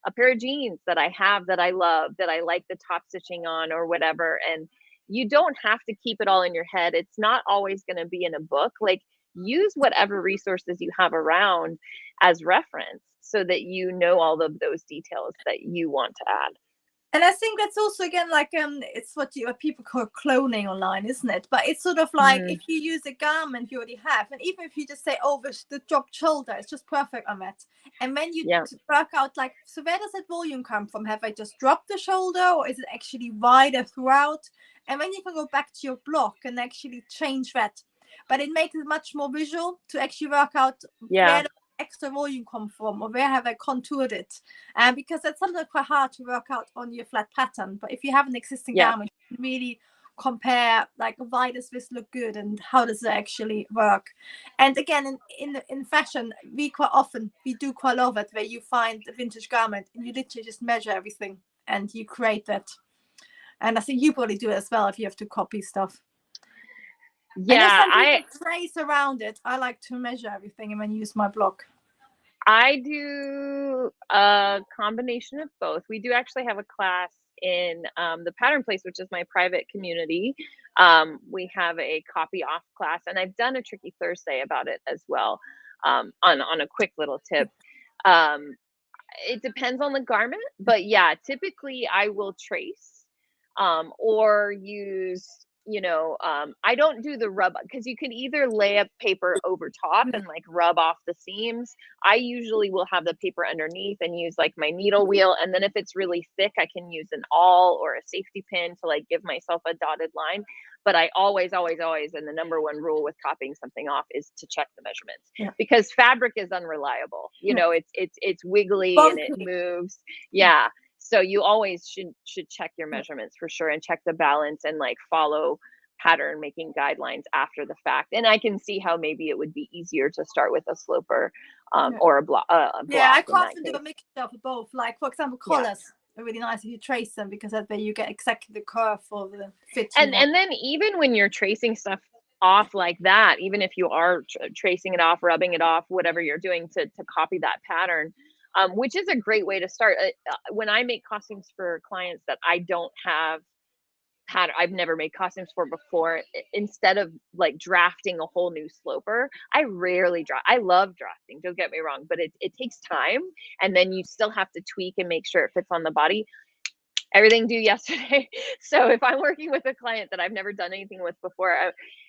Speaker 1: a pair of jeans that I have, that I love, that I like the top stitching on or whatever. And you don't have to keep it all in your head. It's not always going to be in a book. Like, use whatever resources you have around as reference so that you know all of those details that you want to add.
Speaker 2: And I think that's also, again, like it's what people call cloning online, isn't it? But it's sort of like if you use a garment you already have, and even if you just say, oh, the dropped shoulder is just perfect on that, and then you work out, like, so where does that volume come from? Have I just dropped the shoulder, or is it actually wider throughout? And then you can go back to your block and actually change that. But it makes it much more visual to actually work out where the extra volume come from, or where have I contoured it, because that's sometimes quite hard to work out on your flat pattern. But if you have an existing garment, you can really compare, like, why does this look good and how does it actually work. And again, in fashion, we do quite a lot of it, where you find a vintage garment and you literally just measure everything and you create that. And I think you probably do it as well if you have to copy stuff.
Speaker 1: Yeah,
Speaker 2: I trace around it. I like to measure everything and then use my block.
Speaker 1: I do a combination of both. We do actually have a class in the Pattern Place, which is my private community. We have a copy off class, and I've done a Tricky Thursday about it as well, on a quick little tip. It depends on the garment, but yeah, typically I will trace or use, you know, I don't do the rub, because you can either lay a paper over top and like rub off the seams. I usually will have the paper underneath and use like my needle wheel, and then if it's really thick, I can use an awl or a safety pin to like give myself a dotted line. But I always, and the number one rule with copying something off is to check the measurements, because fabric is unreliable. You know, it's wiggly and it moves. Yeah. So you always should check your measurements for sure, and check the balance, and like follow pattern making guidelines after the fact. And I can see how maybe it would be easier to start with a sloper or a block.
Speaker 2: I quite often do a mixture of both. Like, for example, collars are really nice if you trace them, because that way you get exactly the curve for the fit.
Speaker 1: And then even when you're tracing stuff off like that, even if you are tracing it off, rubbing it off, whatever you're doing to copy that pattern, which is a great way to start. When I make costumes for clients that I don't have pattern, I've never made costumes for before, instead of like drafting a whole new sloper, I rarely draft. I love drafting, don't get me wrong, but it takes time, and then you still have to tweak and make sure it fits on the body. Everything due yesterday. So if I'm working with a client that I've never done anything with before,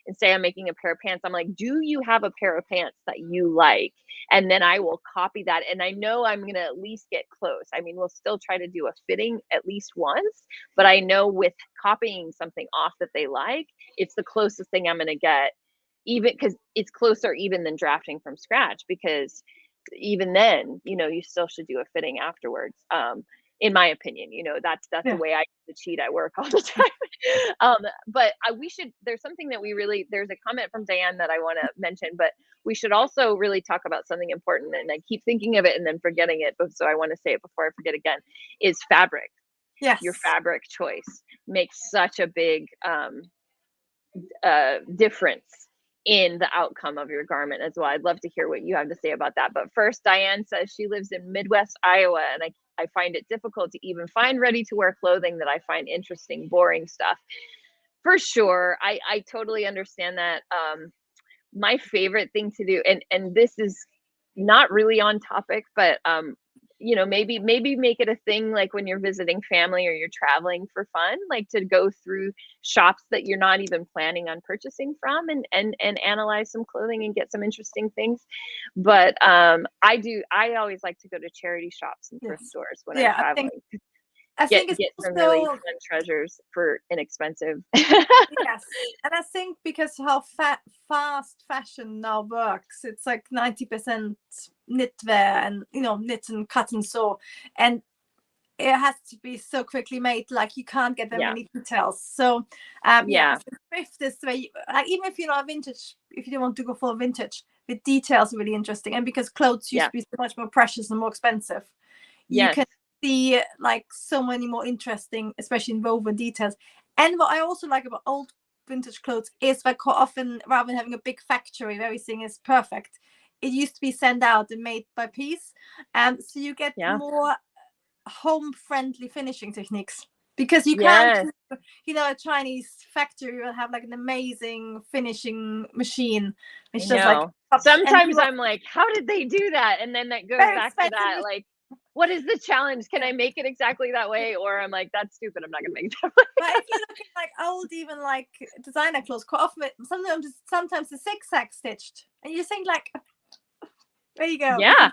Speaker 1: and say I'm making a pair of pants, I'm like, do you have a pair of pants that you like? And then I will copy that. And I know I'm going to at least get close. I mean, we'll still try to do a fitting at least once, but I know with copying something off that they like, it's the closest thing I'm going to get, even because it's closer even than drafting from scratch, because even then, you know, you still should do a fitting afterwards. In my opinion, you know, that's the way I cheat at work all the time. But there's something that there's a comment from Diane that I want to mention, but we should also really talk about something important, and I keep thinking of it and then forgetting it, but so I want to say it before I forget again, is fabric.
Speaker 2: Yes.
Speaker 1: Your fabric choice makes such a big difference in the outcome of your garment as well. I'd love to hear what you have to say about that. But first, Diane says she lives in Midwest Iowa, and I find it difficult to even find ready to wear clothing that I find interesting, boring stuff. For sure. I totally understand that. My favorite thing to do, and this is not really on topic, but you know, maybe make it a thing, like when you're visiting family or you're traveling for fun, like to go through shops that you're not even planning on purchasing from, and analyze some clothing and get some interesting things. But I always like to go to charity shops and thrift stores when I'm traveling.
Speaker 2: I think
Speaker 1: Get
Speaker 2: it's
Speaker 1: some
Speaker 2: also,
Speaker 1: really fun treasures for inexpensive.
Speaker 2: yes, and I think because how fast fashion now works, it's like 90% knitwear, and you know, knit and cut and sew, and it has to be so quickly made, like you can't get that many details. So yeah, so thrift is where you, like, even if you're not vintage, if you don't want to go for vintage, the details are really interesting. And because clothes used to be so much more precious and more expensive, you can see like so many more interesting, especially in woven details. And what I also like about old vintage clothes is that quite often, rather than having a big factory where everything is perfect, it used to be sent out and made by piece, so you get more home friendly finishing techniques, because you can't, you know, a Chinese factory will have like an amazing finishing machine which does like
Speaker 1: sometimes I'm like, how did they do that? And then that goes back to that, like, what is the challenge? Can I make it exactly that way? Or I'm like, that's stupid, I'm not gonna make it that way.
Speaker 2: But if you look at like old, even like designer clothes, quite often sometimes the zigzag stitched, and you think like, there you go.
Speaker 1: Yeah,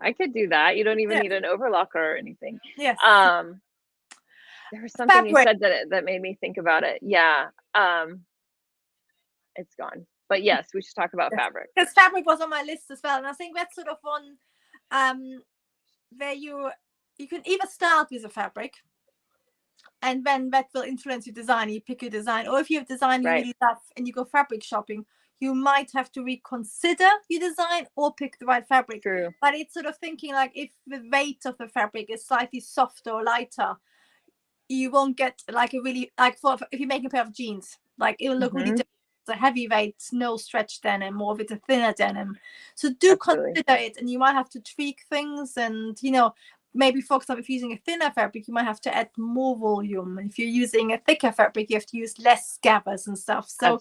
Speaker 1: I could do that. You don't even need an overlocker or anything.
Speaker 2: Yes.
Speaker 1: There was something you said that made me think about it. Yeah. It's gone. But yes, we should talk about fabric.
Speaker 2: Because fabric was on my list as well. And I think that's sort of one where you can either start with a fabric, and then that will influence your design. You pick your design, or if you have design you really love and you go fabric shopping, you might have to reconsider your design or pick the right fabric.
Speaker 1: True.
Speaker 2: But it's sort of thinking like, if the weight of the fabric is slightly softer or lighter, you won't get like a really, like if you make a pair of jeans, like it will look really different. It's a heavyweight, no stretch denim, or if it's a thinner denim. So do consider it, and you might have to tweak things, and you know, maybe for example, if you're using a thinner fabric, you might have to add more volume. If you're using a thicker fabric, you have to use less scabbers and stuff. So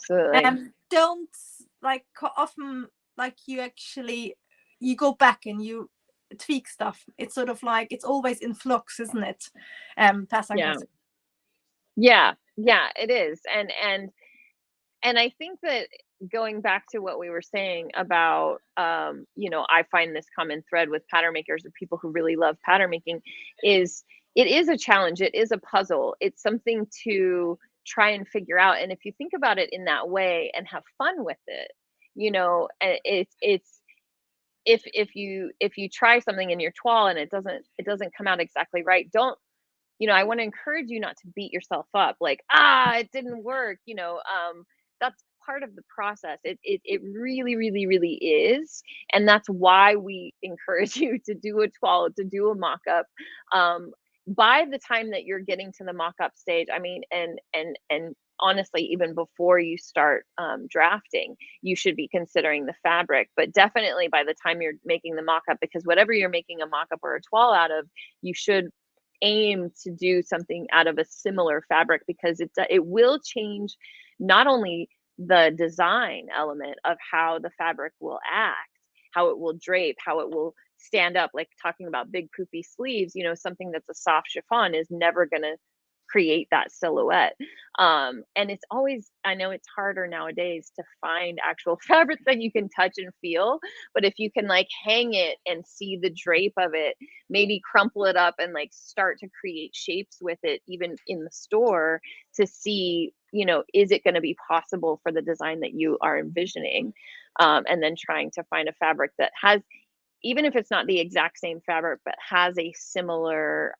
Speaker 2: don't like often like you go back and you tweak stuff. It's sort of like, it's always in flux, isn't it?
Speaker 1: Yeah, it is. And I think that going back to what we were saying about, you know, I find this common thread with pattern makers or people who really love pattern making is, it is a challenge. It is a puzzle. It's something to try and figure out. And if you think about it in that way and have fun with it, you know, it's if you try something in your toile and it doesn't come out exactly right, don't, you know, I want to encourage you not to beat yourself up like, it didn't work, you know. That's part of the process. It really, really, really is. And that's why we encourage you to do a toile, to do a mock-up. By the time that you're getting to the mock-up stage, I mean, and honestly, even before you start drafting, you should be considering the fabric. But definitely by the time you're making the mock-up, because whatever you're making a mock-up or a toile out of, you should aim to do something out of a similar fabric, because it will change not only the design element of how the fabric will act, how it will drape, how it will stand up, like talking about big poofy sleeves, you know, something that's a soft chiffon is never going to create that silhouette. And it's always, I know it's harder nowadays to find actual fabric that you can touch and feel, but if you can like hang it and see the drape of it, maybe crumple it up and like start to create shapes with it, even in the store, to see, you know, is it going to be possible for the design that you are envisioning? And then trying to find a fabric that has, even if it's not the exact same fabric, but has a similar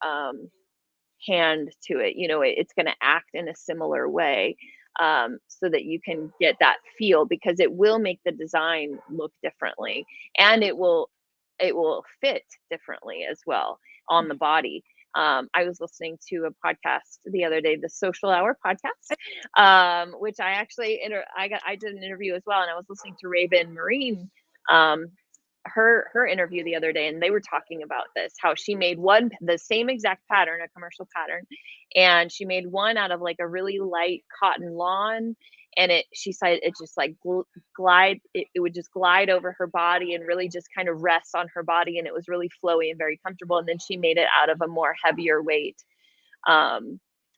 Speaker 1: hand to it, you know, it's going to act in a similar way, so that you can get that feel, because it will make the design look differently, and it will fit differently as well on the body. I was listening to a podcast the other day, the Social Hour podcast, which I actually I did an interview as well, and I was listening to Raven Marine, her interview the other day, and they were talking about this, how she made the same exact pattern, a commercial pattern, and she made one out of like a really light cotton lawn, and she said it just like it would just glide over her body and really just kind of rest on her body, and it was really flowy and very comfortable. And then she made it out of a more heavier weight, a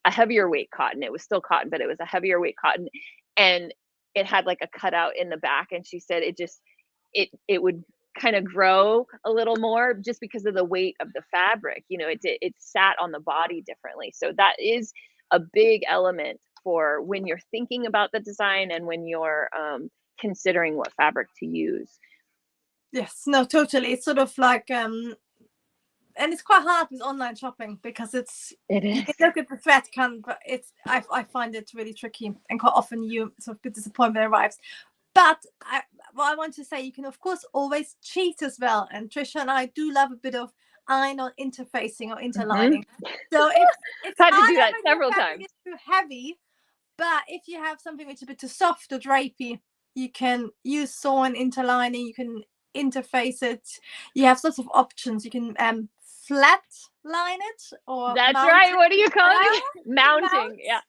Speaker 1: heavier weight cotton. It was still cotton, but it was a heavier weight cotton, and it had like a cutout in the back, and she said it would kind of grow a little more just because of the weight of the fabric. It sat on the body differently. So that is a big element for when you're thinking about the design and when you're considering what fabric to use.
Speaker 2: Yes, no, totally. It's sort of like and it's quite hard with online shopping because
Speaker 1: it is.
Speaker 2: You can look at the thread count, but I find it really tricky, and quite often you sort of get disappointed when it arrives. But what I want to say, you can of course always cheat as well. And Trisha and I do love a bit of iron-on interfacing or interlining. So it's
Speaker 1: had to do that several times.
Speaker 2: It's too heavy, but if you have something which is a bit too soft or drapey, you can use sew-on interlining. You can interface it. You have lots of options. You can flat line it, or
Speaker 1: that's right. What do you call it? Mounting. Yeah.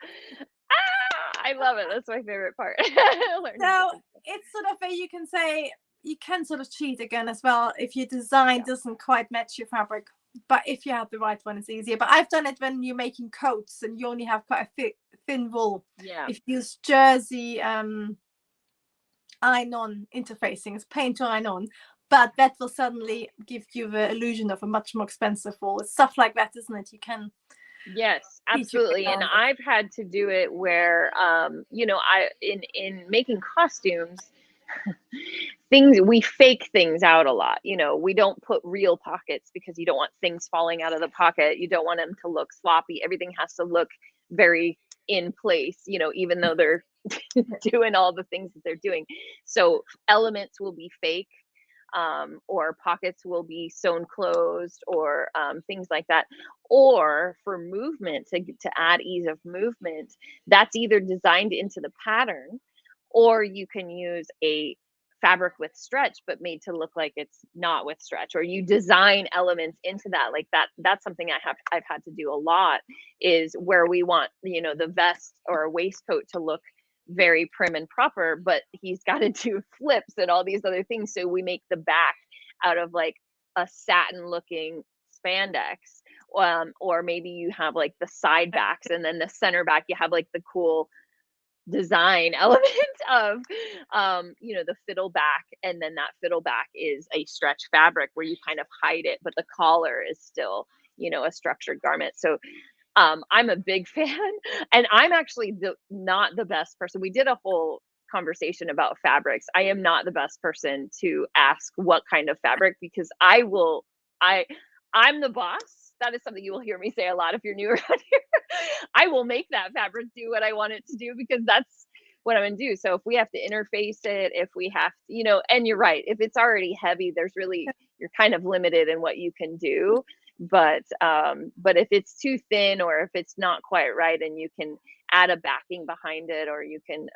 Speaker 1: I love it. That's my favorite part.
Speaker 2: So it's sort of where you can say you can sort of cheat again as well if your design doesn't quite match your fabric. But if you have the right one, it's easier. But I've done it when you're making coats and you only have quite a thin wool.
Speaker 1: Yeah.
Speaker 2: If you use jersey iron-on interfacing, it's paint to iron on, but that will suddenly give you the illusion of a much more expensive wool. It's stuff like that, isn't it? You can.
Speaker 1: Yes, absolutely. And I've had to do it where, in making costumes, we fake things out a lot. We don't put real pockets because you don't want things falling out of the pocket. You don't want them to look sloppy. Everything has to look very in place, even though they're doing all the things that they're doing. So elements will be fake. Or pockets will be sewn closed, or things like that. Or for movement, to add ease of movement, that's either designed into the pattern, or you can use a fabric with stretch but made to look like it's not with stretch, or you design elements into that. Like that's something I've had to do a lot, is where we want the vest or a waistcoat to look very prim and proper, but he's got to do flips and all these other things. So we make the back out of like a satin looking spandex, or maybe you have like the side backs, and then the center back you have like the cool design element of the fiddle back, and then that fiddle back is a stretch fabric where you kind of hide it, but the collar is still a structured garment. So I'm a big fan, and I'm actually not the best person. We did a whole conversation about fabrics. I am not the best person to ask what kind of fabric, because I'm the boss. That is something you will hear me say a lot if you're new around here. I will make that fabric do what I want it to do, because that's what I'm gonna do. So if we have to interface it, if we have to, and you're right, if it's already heavy, you're kind of limited in what you can do. But if it's too thin, or if it's not quite right, and you can add a backing behind it, or you can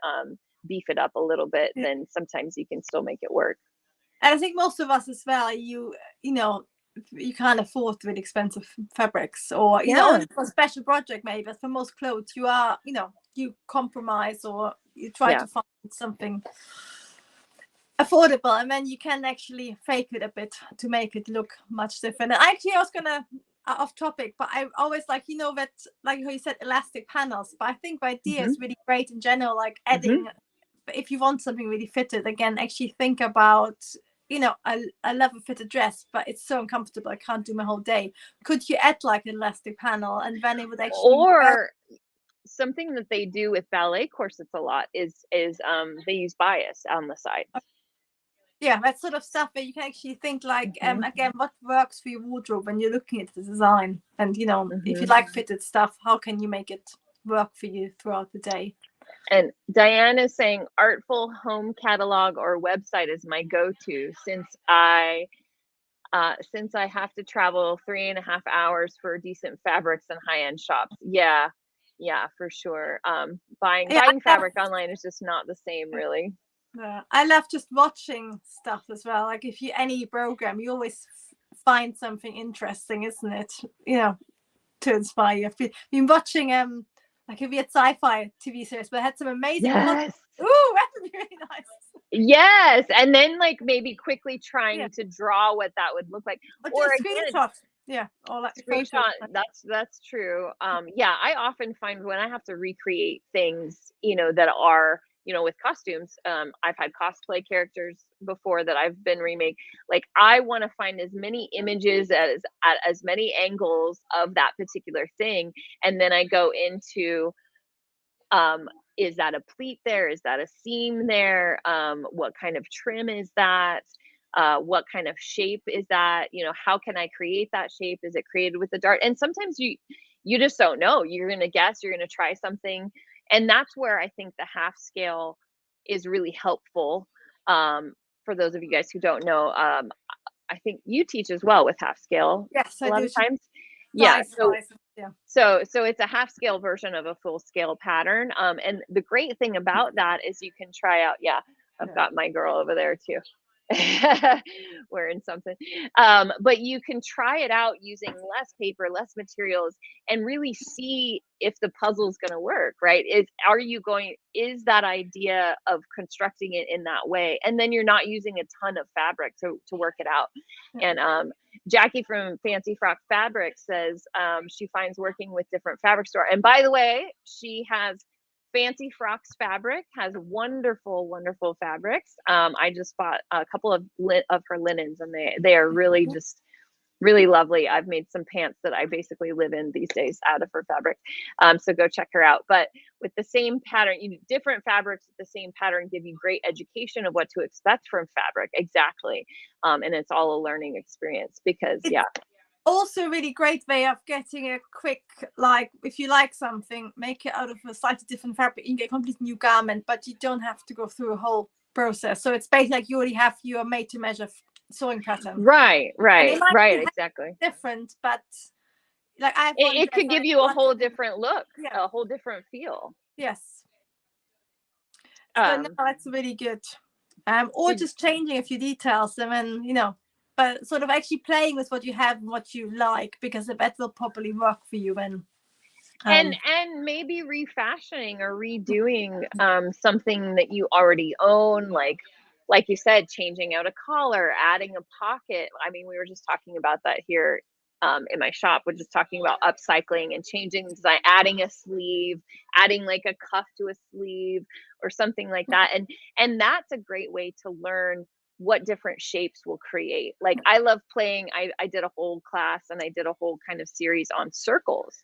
Speaker 1: beef it up a little bit, then sometimes you can still make it work.
Speaker 2: And I think most of us as well, you can't afford really expensive fabrics, or only for a special project maybe. But for most clothes, you compromise, or you try to find something affordable, and then you can actually fake it a bit to make it look much different. And actually, I was gonna off topic, but I always like that, like how you said, elastic panels. But I think the idea is really great in general, like adding. If you want something really fitted, again, actually think about. I love a fitted dress, but it's so uncomfortable. I can't do my whole day. Could you add like an elastic panel, and then it would actually.
Speaker 1: Or something that they do with ballet corsets a lot is they use bias on the side.
Speaker 2: Yeah, that sort of stuff where you can actually think like, again, what works for your wardrobe when you're looking at the design, and if you like fitted stuff, how can you make it work for you throughout the day?
Speaker 1: And Diane is saying Artful Home Catalog or website is my go-to, since I since I have to travel 3.5 hours for decent fabrics and high-end shops. Yeah, yeah, for sure. Buying
Speaker 2: Yeah,
Speaker 1: fabric online is just not the same, really.
Speaker 2: I love just watching stuff as well. Like if you any program, you always find something interesting, isn't it? You know, to inspire you. I've been watching like a weird sci-fi TV series, but it had some amazing puzzles.
Speaker 1: Yes.
Speaker 2: Ooh, that's really nice.
Speaker 1: Yes, and then like maybe quickly
Speaker 2: Yeah.
Speaker 1: trying to draw what that would look like,
Speaker 2: But
Speaker 1: or
Speaker 2: just
Speaker 1: again,
Speaker 2: screenshots. Yeah, or like photos.
Speaker 1: screenshot. That's true. Yeah, I often find when I have to recreate things, that are, with costumes. I've had cosplay characters before that I've been remake. Like I want to find as many images as at as many angles of that particular thing, and then I go into, um, is that a pleat there? Is that a seam there? What kind of trim is that? What kind of shape is that? How can I create that shape? Is it created with the dart? And sometimes you just don't know. You're gonna guess. You're gonna try something, and that's where I think the half scale is really helpful. For those of you guys who don't know, I think you teach as well with half scale.
Speaker 2: Yes,
Speaker 1: A
Speaker 2: I
Speaker 1: lot
Speaker 2: do.
Speaker 1: of times. Yeah. So
Speaker 2: Yeah.
Speaker 1: so it's a half scale version of a full scale pattern. And the great thing about that is you can try out. Yeah, I've got my girl over there too. Wearing something. But you can try it out using less paper, less materials, and really see if the puzzle's going to work, right? Is that idea of constructing it in that way? And then you're not using a ton of fabric to work it out. And Jackie from Fancy Frock Fabric says she finds working with different fabric store. And by the way, she has Fancy Frocks Fabric has wonderful, wonderful fabrics. I just bought a couple of her linens, and they are really just really lovely. I've made some pants that I basically live in these days out of her fabric. So go check her out. But with the same pattern, different fabrics with the same pattern give you great education of what to expect from fabric. Exactly. And it's all a learning experience because, yeah.
Speaker 2: Also a really great way of getting a quick, like if you like something, make it out of a slightly different fabric, you can get a completely new garment, but you don't have to go through a whole process. So it's basically like you already have your made to measure sewing pattern.
Speaker 1: Right, exactly.
Speaker 2: Different, but like
Speaker 1: it could give you a whole different look, a whole different feel.
Speaker 2: Yes. So no, that's really good. Or just changing a few details, and then but sort of actually playing with what you have and what you like, because that will probably work for you.
Speaker 1: And maybe refashioning or redoing something that you already own, like you said, changing out a collar, adding a pocket. I mean, we were just talking about that here in my shop. We're just talking about upcycling and changing the design, adding a sleeve, adding like a cuff to a sleeve or something like that. And that's a great way to learn what different shapes will create. Like I love playing, I did a whole class and I did a whole kind of series on circles,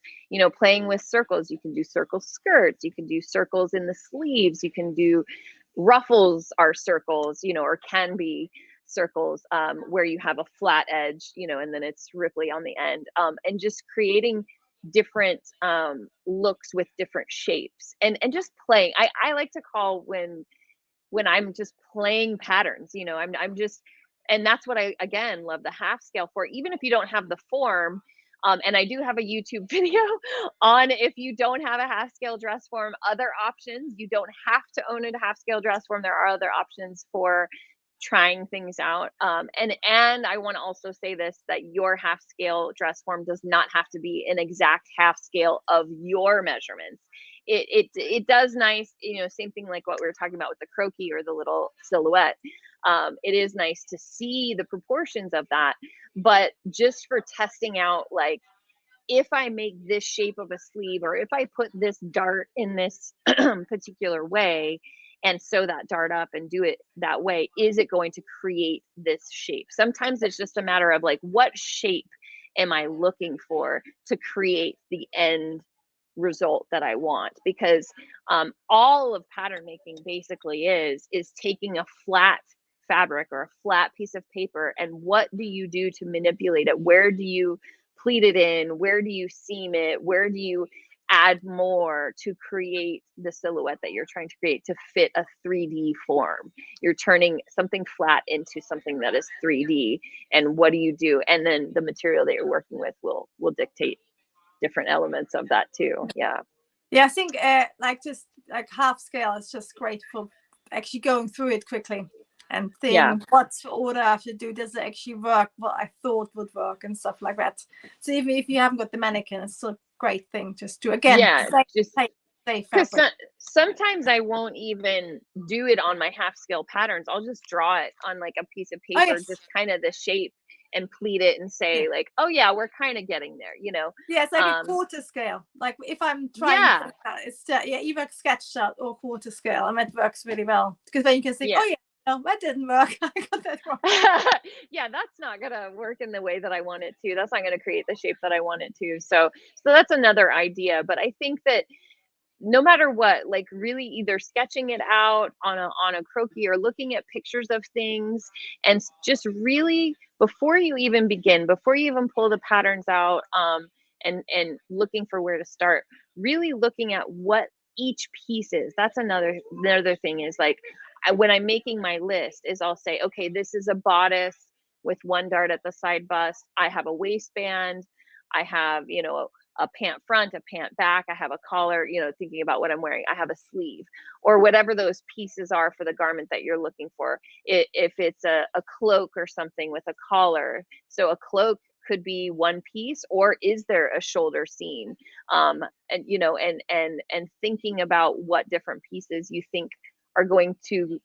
Speaker 1: playing with circles. You can do circle skirts, you can do circles in the sleeves, you can do ruffles are circles, or can be circles where you have a flat edge, and then it's ripply on the end, and just creating different looks with different shapes and just playing. I like to call when I'm just playing patterns, I'm just, and that's what I, again, love the half scale for, even if you don't have the form. And I do have a YouTube video on, if you don't have a half scale dress form, other options. You don't have to own a half scale dress form. There are other options for trying things out. And I want to also say this, that your half scale dress form does not have to be an exact half scale of your measurements. It does nice, same thing like what we were talking about with the croquis or the little silhouette. It is nice to see the proportions of that, but just for testing out, like if I make this shape of a sleeve, or if I put this dart in this particular way and sew that dart up and do it that way, is it going to create this shape? Sometimes it's just a matter of like, what shape am I looking for to create the end result that I want? Because all of pattern making basically is taking a flat fabric or a flat piece of paper, and what do you do to manipulate it? Where do you pleat it in? Where do you seam it? Where do you add more to create the silhouette that you're trying to create to fit a 3D form. You're turning something flat into something that is 3D. And what do you do? And then the material that you're working with will dictate different elements of that too. Yeah.
Speaker 2: Yeah, I think like just like half scale is just great for actually going through it quickly and think what order I should do. Does it actually work? What I thought would work and stuff like that. So even if you haven't got the mannequin, it's still a great thing just to say fabric.
Speaker 1: Sometimes I won't even do it on my half scale patterns. I'll just draw it on like a piece of paper, just kind of the shape, and pleat it and say like, oh yeah, we're kind of getting there, you know.
Speaker 2: Yeah, it's like a quarter scale. Like if I'm trying it's either sketched out or quarter scale, and that works really well because then you can think, oh yeah, no, that didn't work. I got that wrong.
Speaker 1: Yeah, that's not gonna work in the way that I want it to. That's not gonna create the shape that I want it to. So that's another idea. But I think that no matter what, like really either sketching it out on a croquis or looking at pictures of things, and just really before you even begin, before you even pull the patterns out, and looking for where to start, really looking at what each piece is. That's another thing is like, when I'm making my list is I'll say, okay, this is a bodice with one dart at the side bust. I have a waistband. I have, you know, a pant front, a pant back. I have a collar, you know, thinking about what I'm wearing. I have a sleeve, or whatever those pieces are for the garment that you're looking for. If it's a cloak or something with a collar. So a cloak could be one piece, or is there a shoulder seam? And, you know, and thinking about what different pieces you think are going to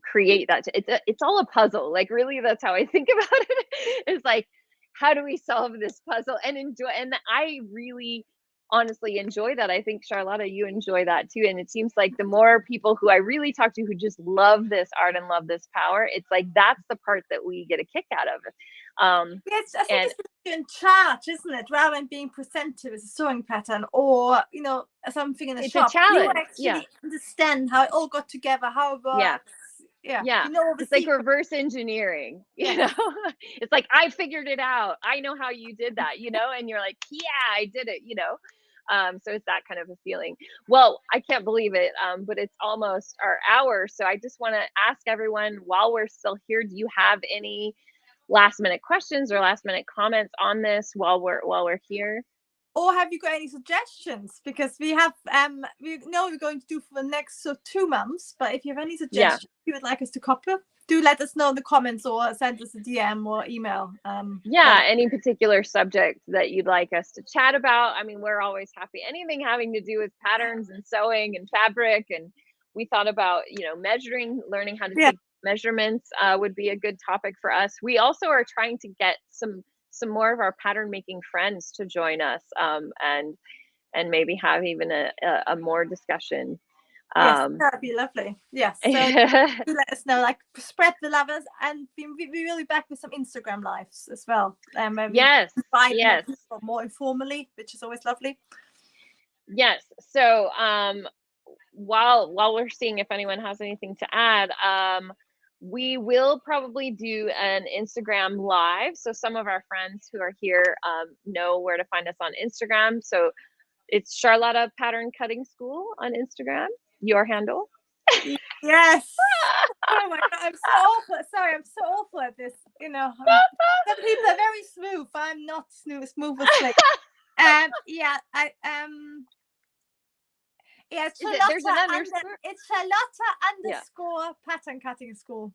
Speaker 1: create that. It's all a puzzle. Like really, that's how I think about it. It's like, how do we solve this puzzle and enjoy? And I really honestly enjoy that. I think Charlotta, you enjoy that too. And it seems like the more people who I really talk to who just love this art and love this power, it's like that's the part that we get a kick out of.
Speaker 2: Yes, I think it's in charge, isn't it? Rather than being presented as a sewing pattern or, you know, something in the shop. You actually understand how it all got together, how it works.
Speaker 1: Yeah. You know, it's like reverse engineering, you know. It's like, I figured it out. I know how you did that, you know, and you're like, yeah, I did it, you know. So it's that kind of a feeling. Well, I can't believe it, but it's almost our hour. So I just want to ask everyone, while we're still here, do you have any last minute questions or last minute comments on this while we're here?
Speaker 2: Or have you got any suggestions? Because we have, we know we're going to do for the next 2 months, but if you have any suggestions you would like us to copy, do let us know in the comments or send us a DM or email.
Speaker 1: Any particular subject that you'd like us to chat about. I mean, we're always happy. Anything having to do with patterns and sewing and fabric. And we thought about, you know, learning how to take measurements would be a good topic for us. We also are trying to get some more of our pattern making friends to join us, and maybe have even a more discussion.
Speaker 2: Yes, that'd be lovely. Yes, so do let us know, like spread the love, and we will be back with some Instagram lives as well.
Speaker 1: Yes,
Speaker 2: more informally, which is always lovely.
Speaker 1: Yes. So while we're seeing if anyone has anything to add, we will probably do an Instagram live. So some of our friends who are here know where to find us on Instagram. So it's Charlotta Pattern Cutting School on Instagram, your handle.
Speaker 2: Yes. Oh my God, I'm so awful. Sorry, I'm so awful at this. You know, some people are very smooth. I'm not smooth as slick. It's Charlotta, it's Charlotta _ Pattern Cutting School.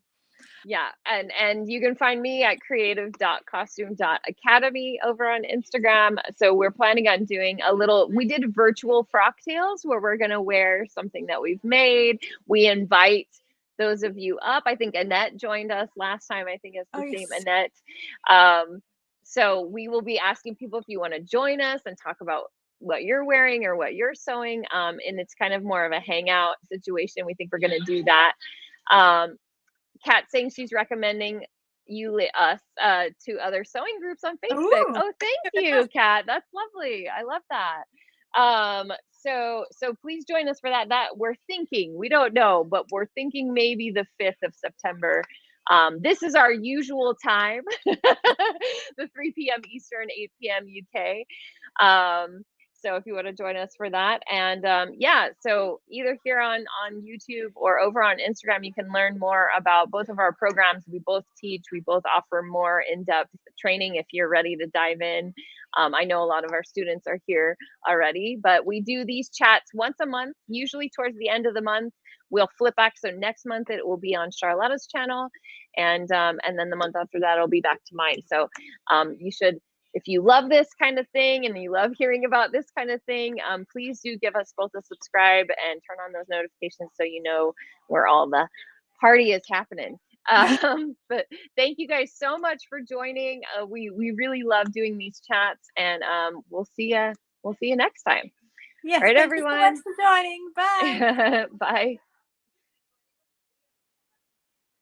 Speaker 1: Yeah, and you can find me at creative.costume.academy over on Instagram. So we're planning on doing we did virtual frock tales where we're going to wear something that we've made. We invite those of you up. I think Annette joined us last time. I think it's the same Annette. So we will be asking people if you want to join us and talk about what you're wearing or what you're sewing. And it's kind of more of a hangout situation. We think we're going to do that. Kat saying she's recommending us to other sewing groups on Facebook. Ooh. Oh, thank you, Kat. That's lovely. I love that. So please join us for that. That we're thinking, we don't know, but we're thinking maybe the 5th of September. This is our usual time, the 3 p.m. Eastern, 8 p.m. UK. So if you want to join us for that, and yeah, so either here on YouTube or over on Instagram, you can learn more about both of our programs. We both teach, we both offer more in-depth training if you're ready to dive in. I know a lot of our students are here already, but we do these chats once a month, usually towards the end of the month. We'll flip back, so next month it will be on Charlotta's channel, and then the month after that it'll be back to mine. So you should, if you love this kind of thing and you love hearing about this kind of thing, please do give us both a subscribe and turn on those notifications so you know where all the party is happening. But thank you guys so much for joining. We really love doing these chats, and we'll see you next time.
Speaker 2: Yes,
Speaker 1: All right,
Speaker 2: thank you so
Speaker 1: everyone.
Speaker 2: much for joining. Bye.
Speaker 1: Bye.